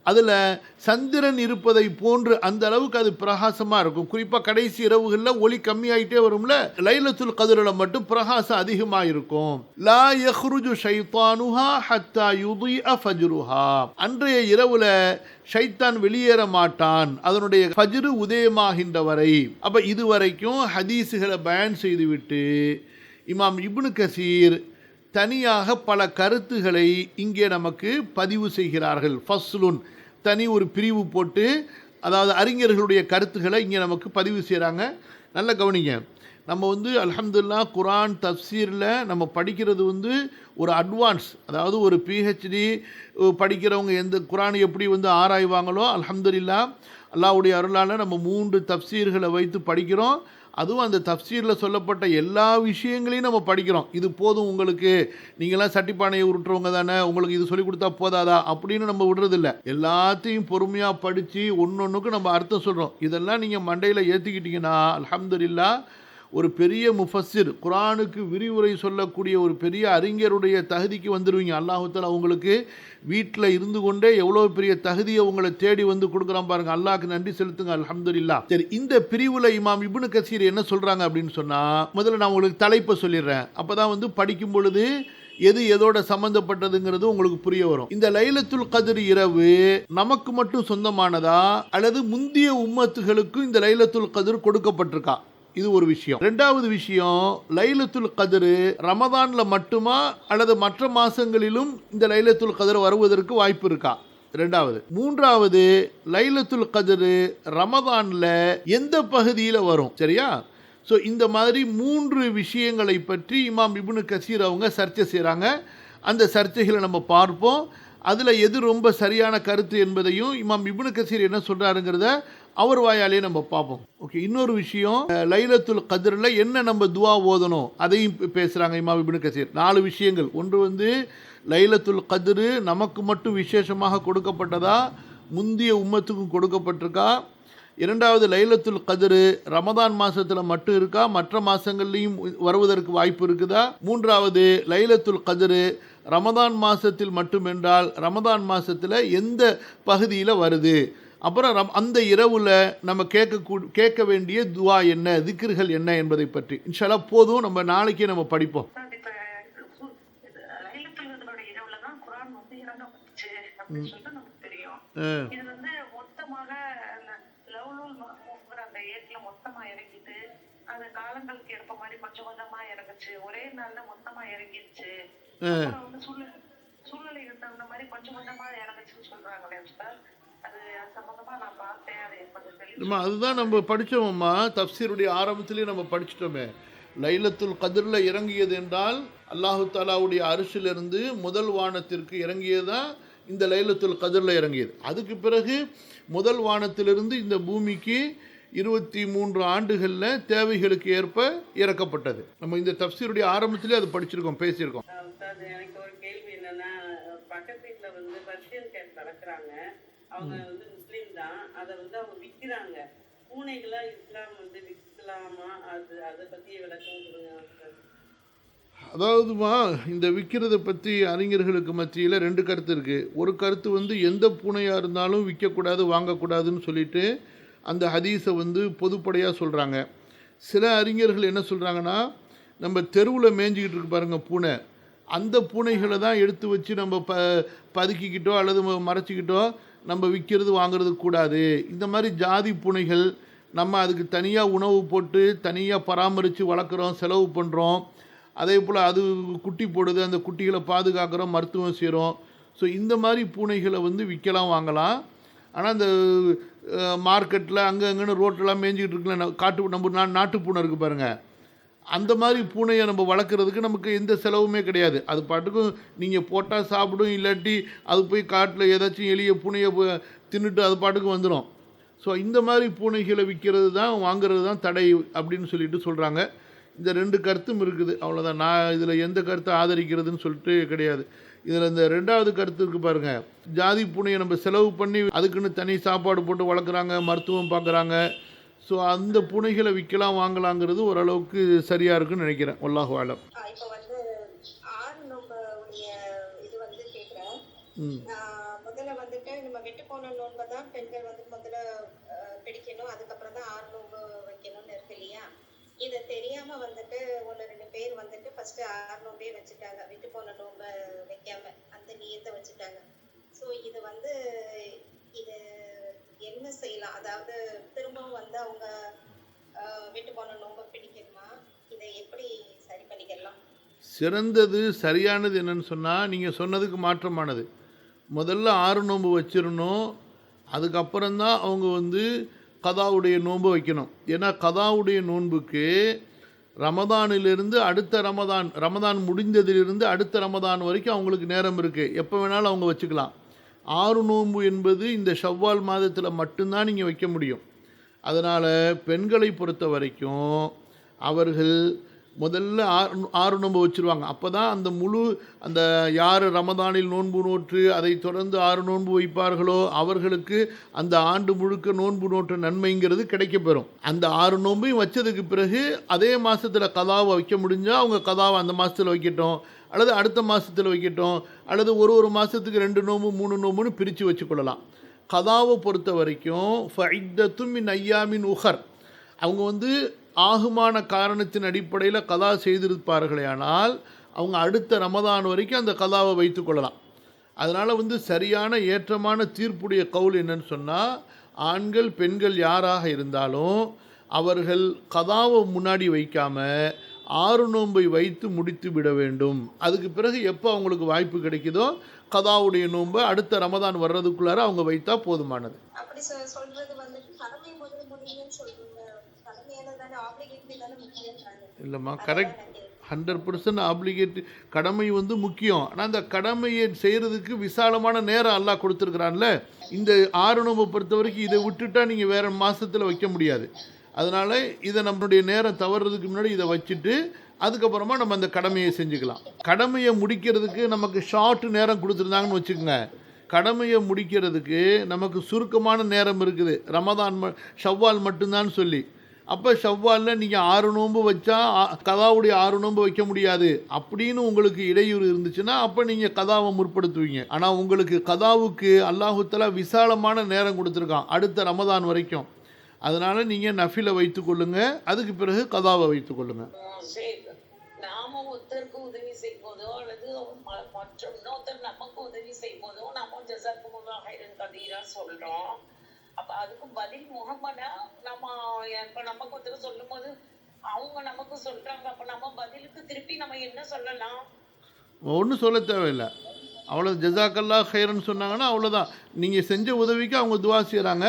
அதில் சந்திரன் இருப்பதை போன்று அந்த அளவுக்கு அது பிரகாசமாக இருக்கும். குறிப்பாக கடைசி இரவுகளில் ஒளி கம்மியாயிட்டே வரும்ல, லைலத்துல் கத்ரில் மட்டும் பிரகாசம் அதிகமாக இருக்கும். லா யஹ்ருஜு ஷைத்தானுஹா ஹத்தா யுதிஅ ஃபஜ்ருஹா, அன்றைய இரவுல ஷைத்தான் வெளியேற மாட்டான் அதனுடைய ஃபஜ்ரு உதயமாகின்ற வரை. அப்போ இதுவரைக்கும் ஹதீஸுகளை பயன் செய்துவிட்டு இமாம் இப்னு கசீர் தனியாக பல கருத்துக்களை இங்கே நமக்கு பதிவு செய்கிறார்கள். ஃபஸ்லுன், தனி ஒரு பிரிவு போட்டு, அதாவது அறிஞர்களுடைய கருத்துக்களை இங்கே நமக்கு பதிவு செய்கிறாங்க. நல்ல கவனிங்க. நம்ம அல்ஹம்துலில்லாஹ் குர்ஆன் தஃப்சீரில் நம்ம படிக்கிறது ஒரு அட்வான்ஸ், அதாவது ஒரு பிஹெச்டி படிக்கிறவங்க எந்த குர்ஆன் எப்படி ஆராய்வாங்களோ, அல்ஹம்துலில்லாஹ் அல்லாஹ்வுடைய அருளால் நம்ம 3 தஃப்சீர்களை வைத்து படிக்கிறோம். அதுவும் அந்த தஃப்சீரில் சொல்லப்பட்ட எல்லா விஷயங்களையும் நம்ம படிக்கிறோம். இது போதும் உங்களுக்கு, நீங்களாம் சட்டிப்பானையை உருட்டுறவங்க தானே, உங்களுக்கு இது சொல்லி கொடுத்தா போதாதா அப்படின்னு நம்ம விடுறதில்ல. எல்லாத்தையும் பொறுமையாக படித்து ஒன்றொன்றுக்கும் நம்ம அர்த்தம் சொல்கிறோம். இதெல்லாம் நீங்கள் மண்டையில் ஏற்றிக்கிட்டிங்கன்னா அல்ஹம்துலில்லாஹ் ஒரு பெரிய முஃபஸ்ஸிர், குர்ஆனுக்கு விரிவுரை சொல்லக்கூடிய ஒரு பெரிய அறிஞருடைய தகுதிக்கு வந்துடுவீங்க. அல்லாஹ் தஆலா உங்களுக்கு வீட்டில் இருந்து கொண்டே எவ்வளோ பெரிய தகுதியை உங்களை தேடி கொடுக்குறான் பாருங்கள். அல்லாஹ்க்கு நன்றி செலுத்துங்க, அல்ஹம்துலில்லாஹ். சரி, இந்த பிரிவில் இமாம் இப்னு கசீர் என்ன சொல்கிறாங்க அப்படின்னு சொன்னால், முதல்ல நான் உங்களுக்கு தலைப்பை சொல்லிடுறேன். அப்போ தான் படிக்கும் பொழுது எது எதோட சம்பந்தப்பட்டதுங்கிறது உங்களுக்கு புரிய வரும். இந்த லைலத்துல் கத்ர் இரவு நமக்கு மட்டும் சொந்தமானதா அல்லது முந்திய உம்மத்துகளுக்கும் இந்த லைலத்துல் கத்ர் கொடுக்கப்பட்டிருக்கா? இது ஒரு விஷயம். ரெண்டாவது விஷயம், லைலத்துல் கத்ர் ரமதான்ல மட்டுமா அல்லது மற்ற மாசங்களிலும் இந்த லைலத்துல் கத்ர் வருவதற்கு வாய்ப்பு இருக்கா? ரெண்டாவது. மூன்றாவது, லைலத்துல் கத்ர் ரமதான்ல எந்த பகுதியில் வரும்? சரியா? ஸோ இந்த மாதிரி 3 விஷயங்களை பற்றி இமாம் இப்னு கசீர் அவங்க சர்ச்சை செய்கிறாங்க. அந்த சர்ச்சைகளை நம்ம பார்ப்போம். அதில் எது ரொம்ப சரியான கருத்து என்பதையும் இமாம் இப்னு கசீர் என்ன சொல்கிறாருங்கிறத அவர் வாயாலே நம்ம பார்ப்போம். ஓகே, இன்னொரு விஷயம், லைலத்துல் கத்ரில் என்ன நம்ம துவா ஓதணும் அதையும் பேசுகிறாங்க இமாம் இப்னு கசீர். 4 விஷயங்கள். ஒன்று லைலத்துல் கத்ரு நமக்கு மட்டும் விசேஷமாக கொடுக்கப்பட்டதா, முந்திய உம்மத்துக்கும் கொடுக்கப்பட்டிருக்கா? இரண்டாவது, லைலத்துல் கத்ரு ரமதான் மாதத்தில் மட்டும் இருக்கா, மற்ற மாதங்கள்லையும் வருவதற்கு வாய்ப்பு இருக்குதா? மூன்றாவது, லைலத்துல் கத்ரு ரமதான் மாதத்தில் மட்டுமென்றால் ரமதான் மாதத்தில் எந்த பகுதியில் வருது? அப்புறம் அந்த இரவில் நம்ம கேட்க வேண்டிய துவா என்ன, திக்ர்கள் என்ன என்பதை பற்றி இன்ஷா அல்லாஹ் போதும், நம்ம நாளைக்கே நம்ம படிப்போம். காலங்களுக்கு ஏற்ப மாதிரி கொஞ்சம் கொஞ்சமா இறங்குச்சு, ஒரே நாள்ல மொத்தமா இறங்கிடுச்சு, சூழ்நிலை இருந்த மாதிரி கொஞ்சம் கொஞ்சமா இறங்குச்சுன்னு சொல்றாங்களே சார். அது சம்பந்தமா நான் பார்த்தேன். அது கொஞ்சம் அதுதான் நம்ம படித்தோம்மா, தஃப்சீருடைய ஆரம்பத்திலேயே நம்ம படிச்சிட்டோமே. லைலத்துல் கத்ரில் இறங்கியது என்றால் அல்லாஹு தாலாவுடைய அரிசிலிருந்து முதல் வானத்திற்கு இறங்கியதான் இந்த லைலத்துல் கத்ரில் இறங்கியது. அதுக்கு பிறகு முதல் வானத்திலிருந்து இந்த பூமிக்கு 23 ஆண்டுகளில் தேவைகளுக்கு ஏற்ப இறக்கப்பட்டது. நம்ம இந்த தஃப்சீருடைய ஆரம்பத்திலே அது படிச்சிருக்கோம், பேசியிருக்கோம். எனக்கு ஒரு கேள்வி என்னன்னா, பக்கத்து வீட்டில் பர்ஷியன் கேட் வளர்க்குறாங்க. அவங்க முஸ்லீம் தான். அதை அவங்க விற்கிறாங்க. பூனைகளை இஸ்லாம் விற்கலாமா? அதை பற்றி விளக்கம் கொடுங்க. அதாவதுமா, இந்த விற்கிறத பற்றி அறிஞர்களுக்கு மத்தியில் 2 கருத்து இருக்குது. ஒரு கருத்து எந்த பூனையாக இருந்தாலும் விற்கக்கூடாது, வாங்கக்கூடாதுன்னு சொல்லிட்டு அந்த ஹதீஸை பொதுப்படையாக சொல்கிறாங்க. சில அறிஞர்கள் என்ன சொல்கிறாங்கன்னா, நம்ம தெருவில் மேய்ஞ்சிக்கிட்டு இருக்கு பாருங்கள் பூனை, அந்த பூனைகளை தான் எடுத்து வச்சு நம்ம பதுக்கிக்கிட்டோ அல்லது மறைச்சிக்கிட்டோ நம்ம விற்கிறது வாங்கிறது கூடாது. இந்த மாதிரி ஜாதி பூனைகள் நம்ம அதுக்கு தனியாக உணவு போட்டு தனியாக பராமரித்து வளர்க்குறோம், செலவு பண்ணுறோம். அதே போல் அது குட்டி போடுது, அந்த குட்டிகளை பாதுகாக்கிறோம், மருத்துவம் செய்கிறோம். ஸோ இந்த மாதிரி பூனைகளை விற்கலாம், வாங்கலாம். ஆனால் இந்த மார்க்கெட்டில் அங்கன்னு ரோட்டெலாம் மேய்ஞ்சிக்கிட்டு இருக்குல்ல, நம்ம நாட்டு பூனை இருக்குது பாருங்கள், அந்த மாதிரி பூனையை நம்ம வளர்க்குறதுக்கு நமக்கு எந்த செலவுமே கிடையாது. அது பாட்டுக்கும் நீங்கள் போட்டால் சாப்பிடும், இல்லாட்டி அது போய் காட்டில் ஏதாச்சும் எளிய பூனையை தின்னுட்டு அது பாட்டுக்கு வந்துடும். ஸோ இந்த மாதிரி பூனைகளை விற்கிறது தான், வாங்கிறது தான் தடை அப்படின்னு சொல்லிட்டு சொல்கிறாங்க. இந்த 2 கருத்தும் இருக்குது, அவ்வளோதான். நான் இதில் எந்த கருத்தை ஆதரிக்கிறதுன்னு சொல்லிட்டு கிடையாது. இதில் இந்த 2வது கருத்து இருக்குது பாருங்கள், ஜாதி பூனையை நம்ம செலவு பண்ணி அதுக்குன்னு தனி சாப்பாடு போட்டு வளர்க்குறாங்க, மருத்துவம் பார்க்குறாங்க. ஸோ அந்த பூனைகளை விற்கலாம் வாங்கலாங்கிறது ஓரளவுக்கு சரியாக இருக்குன்னு நினைக்கிறேன். வல்லாஹு ஆலம். இப்போ வந்து ஆறு நோம்புடைய இது வந்து கேட்குறேன். முதல்ல வந்துட்டு நம்ம விட்டு போன நோன்பை தான் பெண்கள் வந்து முதல்ல பிடிக்கணும், அதுக்கப்புறம் தான் ஆறு நோம்பு வைக்கணும்னு இருக்கு இல்லையா? இதை தெரியாம வந்துட்டு 1-2 பேர் வந்துட்டு ஃபர்ஸ்ட் ஆறு நோம்பே வச்சுட்டாங்க, விட்டு போன நோம்பை வைக்காம அந்த நியத்தை வச்சுட்டாங்க. ஸோ இது வந்து இது என்ன செய்யலாம்? அதாவது திரும்பவும் வந்து அவங்க விட்டு போன நோம்பை பிடிக்கணுமா? இதை எப்படி சரி பண்ணிக்கலாம்? சிறந்தது சரியானது என்னன்னு சொன்னால், நீங்கள் சொன்னதுக்கு மாற்றமானது. முதல்ல 6 நோன்பு வச்சிடணும், அதுக்கப்புறம்தான் அவங்க வந்து கதாவுடைய நோன்பு வைக்கணும். ஏன்னா கதாவுடைய நோன்புக்கு ரமதானிலிருந்து அடுத்த ரமதான் முடிந்ததிலிருந்து அடுத்த ரமதான் வரைக்கும் அவங்களுக்கு நேரம் இருக்குது. எப்போ வேணாலும் அவங்க வச்சுக்கலாம். 6 நோன்பு என்பது இந்த ஷவ்வால் மாதத்தில் மட்டும்தான் நீங்கள் வைக்க முடியும். அதனால் பெண்களை பொறுத்த வரைக்கும் அவர்கள் முதல்ல 6 நோன்பு வச்சுருவாங்க. அப்போ தான் அந்த யார் ரமதானில் நோன்பு நோற்று அதை தொடர்ந்து 6 நோன்பு வைப்பார்களோ அவர்களுக்கு அந்த ஆண்டு முழுக்க நோன்பு நோற்ற நன்மைங்கிறது கிடைக்கப்பெறும். அந்த 6 நோன்பையும் வச்சதுக்கு பிறகு அதே மாதத்தில் கதாவை வைக்க முடிஞ்சால் அவங்க கதாவை அந்த மாதத்தில் வைக்கட்டும், அல்லது அடுத்த மாதத்தில் வைக்கட்டும், அல்லது ஒரு மாதத்துக்கு 2 நோம்பு 3 நோம்புன்னு பிரித்து வச்சுக்கொள்ளலாம். கதாவை பொறுத்த வரைக்கும் ஃபஇத்தத்தும் மின் ஐயாமின் உஹர், அவங்க வந்து ஆகுமான காரணத்தின் அடிப்படையில் கதா செய்திருப்பார்களே ஆனால் அவங்க அடுத்த ரமதான் வரைக்கும் அந்த கதாவை வைத்து கொள்ளலாம். அதனால் வந்து சரியான ஏற்றமான தீர்ப்புடைய கவுல் என்னன்னு சொன்னால், ஆண்கள் பெண்கள் யாராக இருந்தாலும் அவர்கள் கதாவை முன்னாடி வைக்காமல் 6 நோன்பை வைத்து முடித்து விட வேண்டும். அதுக்கு பிறகு எப்போ அவங்களுக்கு வாய்ப்பு கிடைக்குதோ கதாவுடைய நோன்பை அடுத்த ரமதான் வர்றதுக்குள்ளார அவங்க வைத்தா போதுமானது. அப்படி சொல்றது வந்து கடமை முதல் முடியும்னு சொல்றீங்க. கடமையான தானே, ஆப்ளிகேட்டரி தானே முக்கியம். இல்லைம்மா, கரெக்ட். 100% ஆப்ளிகேட் கடமை வந்து முக்கியம். ஆனால் அந்த கடமையை செய்கிறதுக்கு விசாலமான நேரம் அல்லாஹ் கொடுத்துருக்குறான்ல. இந்த 6 நோன்பை பொறுத்த வரைக்கும் இதை விட்டுட்டா நீங்கள் வேறு மாதத்தில் வைக்க முடியாது. அதனால் இதை நம்மளுடைய நேரம் தவறுறதுக்கு முன்னாடி இதை வச்சுட்டு அதுக்கப்புறமா நம்ம அந்த கடமையை செஞ்சுக்கலாம். கடமையை முடிக்கிறதுக்கு நமக்கு ஷார்ட் நேரம் கொடுத்துருந்தாங்கன்னு வச்சுக்கோங்க, கடமையை முடிக்கிறதுக்கு நமக்கு சுருக்கமான நேரம் இருக்குது, ஷவ்வால் மட்டும்தான் சொல்லி. அப்போ ஷவ்வாலில் நீங்கள் 6 நோன்பு வச்சா கதாவுடைய 6 நோன்பு வைக்க முடியாது அப்படின்னு உங்களுக்கு இடையூறு இருந்துச்சுன்னா அப்போ நீங்கள் கதாவை முற்படுத்துவீங்க. ஆனால் உங்களுக்கு கதாவுக்கு அல்லாஹு தஆலா விசாலமான நேரம் கொடுத்துருக்கான் அடுத்த ரமதான் வரைக்கும். அதனால் நீங்கள் நஃபிலை வைத்துக்கொள்ளுங்க, அதுக்கு பிறகு கதாவை வைத்துக்கொள்ளுங்க. நாம ஒருத்தருக்கு உதவி செய்வதோ அல்லது மற்ற இன்னொருத்தர் நமக்கு உதவி செய்வதோ நம்ம ஜஸாக்குமுல்லாஹ் ஹைரன் கதீரா சொல்கிறோம். அப்போ அதுக்கு பதில் முகமனா நம்ம இப்போ நமக்கு ஒருத்தர் சொல்லும் போது அவங்க நமக்கு சொல்கிறாங்க, அப்போ நம்ம பதிலுக்கு திருப்பி நம்ம என்ன சொல்லலாம்? ஒன்றும் சொல்ல தேவையில்லை, அவ்வளோ ஜஸாக்கல்லாஹ் ஹைரன் சொன்னாங்கன்னா அவ்வளோதான். நீங்கள் செஞ்ச உதவிக்கு அவங்க துவா செய்கிறாங்க,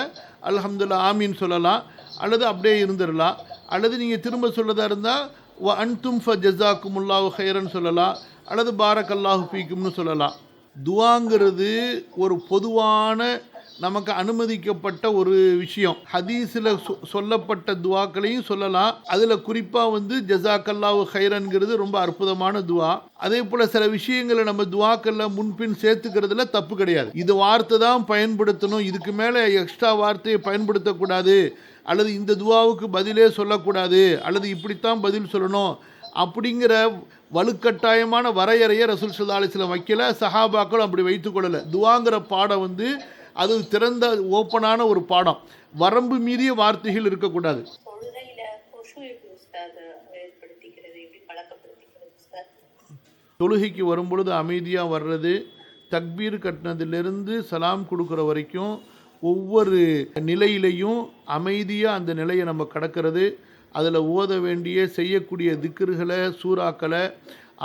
அல்ஹம்துலில்லாஹ் ஆமீன் சொல்லலாம், அல்லது அப்படியே இருந்துடலாம், அல்லது நீங்கள் திரும்ப சொல்லதா இருந்தால் வ அன்தும் ஃப ஜஸாக்குமுல்லாஹு ஹைரன் சொல்லலாம், அல்லது பாரக்கல்லாஹு ஃபீக்கும்னு சொல்லலாம். துவாங்கிறது ஒரு பொதுவான நமக்கு அனுமதிக்கப்பட்ட ஒரு விஷயம். ஹதீஸில் சொல்லப்பட்ட துவாக்களையும் சொல்லலாம். அதில் குறிப்பாக வந்து ஜஸாக்கல்லாஹு ஹைரன்கிறது ரொம்ப அற்புதமான துவா. அதே போல் சில விஷயங்களை நம்ம துவாக்களில் முன்பின் சேர்த்துக்கிறதுல தப்பு கிடையாது. இது வார்த்தை தான் பயன்படுத்தணும், இதுக்கு மேலே எக்ஸ்ட்ரா வார்த்தையை பயன்படுத்தக்கூடாது, அல்லது இந்த துவாவுக்கு பதிலே சொல்லக்கூடாது, அல்லது இப்படித்தான் பதில் சொல்லணும் அப்படிங்கிற வலுக்கட்டாயமான வரையறையை ரசூல் ஸல்லல்லாஹு அலைஹி வஸல்லம் வைக்கல, சஹாபாக்களும் அப்படி வைத்துக்கொள்ளலை. துவாங்கிற பாடம் வந்து அது திறந்த ஓப்பனான ஒரு பாடம், வரம்பு மீறிய வார்த்தைகள் இருக்கக்கூடாது. தொழுகைக்கு வரும்பொழுது அமைதியாக வர்றது, தக்பீர் கட்டினதிலிருந்து சலாம் கொடுக்குற வரைக்கும் ஒவ்வொரு நிலையிலையும் அமைதியாக அந்த நிலையை நம்ம கடக்கிறது, அதில் ஓத வேண்டிய செய்யக்கூடிய திக்ருகளை சூறாக்களை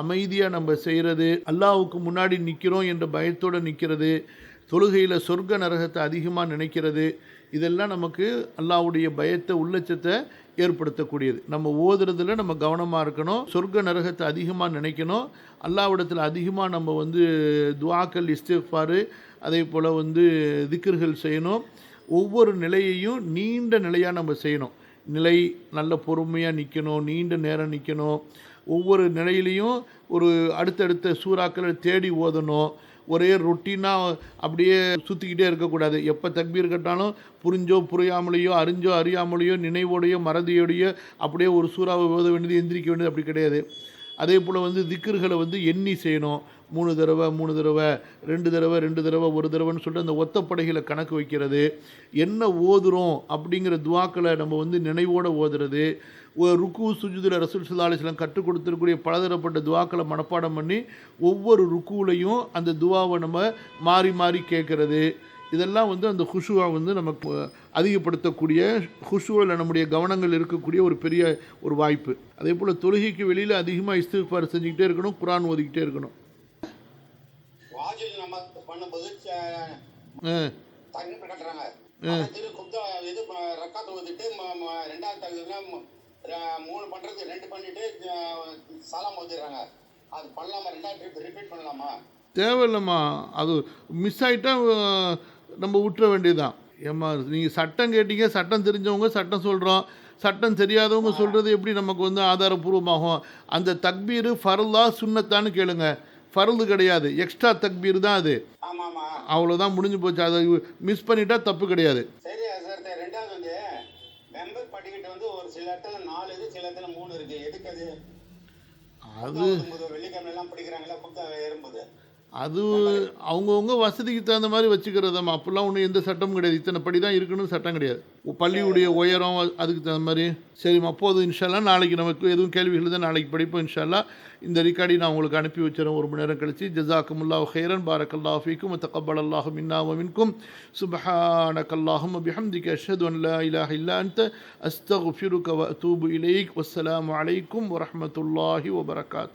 அமைதியாக நம்ம செய்கிறது, அல்லாஹ்வுக்கு முன்னாடி நிற்கிறோம் என்ற பயத்தோடு நிற்கிறது, தொழுகையில் சொர்க்க நரகத்தை அதிகமாக நினைக்கிறது, இதெல்லாம் நமக்கு அல்லாஹ்வுடைய பயத்தை உள்ளச்சத்தை ஏற்படுத்தக்கூடியது. நம்ம ஓதுறதுல நம்ம கவனமாக இருக்கணும், சொர்க்க நரகத்தை அதிகமாக நினைக்கணும், அல்லாஹ்விடத்தில் அதிகமாக நம்ம வந்து துஆக்கள் இஸ்திக்ஃபார் அதே போல் வந்து திக்ர்கள் செய்யணும். ஒவ்வொரு நிலையையும் நீண்ட நிலையாக நம்ம செய்யணும். நிலை நல்ல பொறுமையாக நிற்கணும், நீண்ட நேரம் நிற்கணும். ஒவ்வொரு நிலையிலையும் ஒரு அடுத்தடுத்த சூறாக்களை தேடி ஓதணும். ஒரே ரொட்டீனாக அப்படியே சுற்றிக்கிட்டே இருக்கக்கூடாது. எப்போ தக்பீர் கட்டாலும் புரிஞ்சோ புரியாமலேயோ அறிஞ்சோ அறியாமலேயோ நினைவோடையோ மறதியோடையோ அப்படியே ஒரு சூறாவை ஓத வேண்டியது எந்திரிக்க வேண்டியது அப்படி கிடையாது. அதே போல் வந்து திக்ருகளை வந்து எண்ணி செய்யணும். 3 தடவை 3 தடவை 2 தடவை 2 தடவை 1 தடவைன்னு சொல்லிட்டு அந்த ஒத்தப்படைகளை கணக்கு வைக்கிறது. என்ன ஓதுறோம் அப்படிங்கிற துவாக்களை நம்ம வந்து நினைவோடு ஓதுறது. ருக்கு சுஜூதில் ரசூல் ஸல்லல்லாஹு அலைஹி வஸல்லம் கற்றுக் கொடுத்துருக்கூடிய பலதரப்பட்ட துவாக்களை மனப்பாடம் பண்ணி ஒவ்வொரு ருக்குலையும் அந்த துவாவை நம்ம மாறி மாறி கேட்குறது. இதெல்லாம் வந்து அந்த ஹுஷுவை வந்து நமக்கு அதிகப்படுத்தக்கூடிய, ஹுஷுவில் நம்முடைய கவனங்கள் இருக்கக்கூடிய ஒரு பெரிய ஒரு வாய்ப்பு. அதே போல் தொழுகைக்கு வெளியில் அதிகமாக இஸ்திக்ஃபார் செஞ்சுக்கிட்டே இருக்கணும், குர்ஆன் ஓதிக்கிட்டே இருக்கணும். வாஜில் நம்ம பண்ணும்போது தக்பீர் கட்டுறாங்க. திரு குப்தா இது ரக்காத் ஓதிட்டு ரெண்டாவது தக்பீர்ல 3 பண்றது 2 பண்ணிட்டு சலாம் ஓதிடுறாங்க. அது பண்ணலாமா? ரெண்டாவது ட்ரிப் ரிப்பீட் பண்ணலாமா? தேவையில்லைம்மா. அது மிஸ் ஆகிட்டா நம்ம விட்டுற வேண்டியதுதான். ஏம்மா நீங்கள் சட்டம் கேட்டீங்க, சட்டம் தெரிஞ்சவங்க சட்டம் சொல்கிறோம், சட்டம் தெரியாதவங்க சொல்கிறது எப்படி நமக்கு வந்து ஆதாரபூர்வமாகும்? அந்த தக்பீர் ஃபர்லா சுன்னத்தான்னு கேளுங்க. ஃபர்லு கிடையாது, எக்ஸ்ட்ரா தக்பீர் தான் அது. ஆமாமா, அவ்வளோதான், முடிஞ்சு போச்சு. அதை மிஸ் பண்ணிட்டா தப்பு கிடையாது. சரி சார். ரெண்டாவது வந்து மெம்பர் படிக்கிட்டு வந்து ஒரு சில இடத்துல 4 இது, சில இடத்துல 3 இருக்கு. எதுக்கு அது? அது வெள்ளிக்கிழமை எல்லாம் படிக்கிறாங்களா புத்தா ஏறும்போது? அது அவங்கவுங்க வசதிக்கு தகுந்த மாதிரி வச்சுக்கிறதாம்மா. அப்போல்லாம் ஒன்றும் எந்த சட்டமும் கிடையாது. இத்தனை படி தான் இருக்கணும்னு சட்டம் கிடையாது. பள்ளியுடைய உயரம் அதுக்கு தகுந்த மாதிரி. சரிம்மா, அப்போது இன்ஷால்லா நாளைக்கு நமக்கு எதுவும் கேள்விகள் தான் நாளைக்கு படிப்போம் இன்ஷால்லா. இந்த ரிகார்டை நான் உங்களுக்கு அனுப்பி வச்சிடறேன் 1 மணி நேரம் கழிச்சு. ஜஸாக்குமுல்லாஹு ஹைரன், பாரக்கல்லாஹு ஃபீக்கும் வ தகப்பலல்லாஹு மின்னா வ மின்கும். சுப்ஹானக்கல்லாஹும்ம பிஹம்திக அஷ்ஹது அன் லா இலாஹ இல்லா அன்த அஸ்தக்ஃபிருக வ அத்தூபு இலைக். வஸ்ஸலாமு அலைக்கும் வ ரஹ்மத்துல்லாஹி வ பரகாத்துஹு.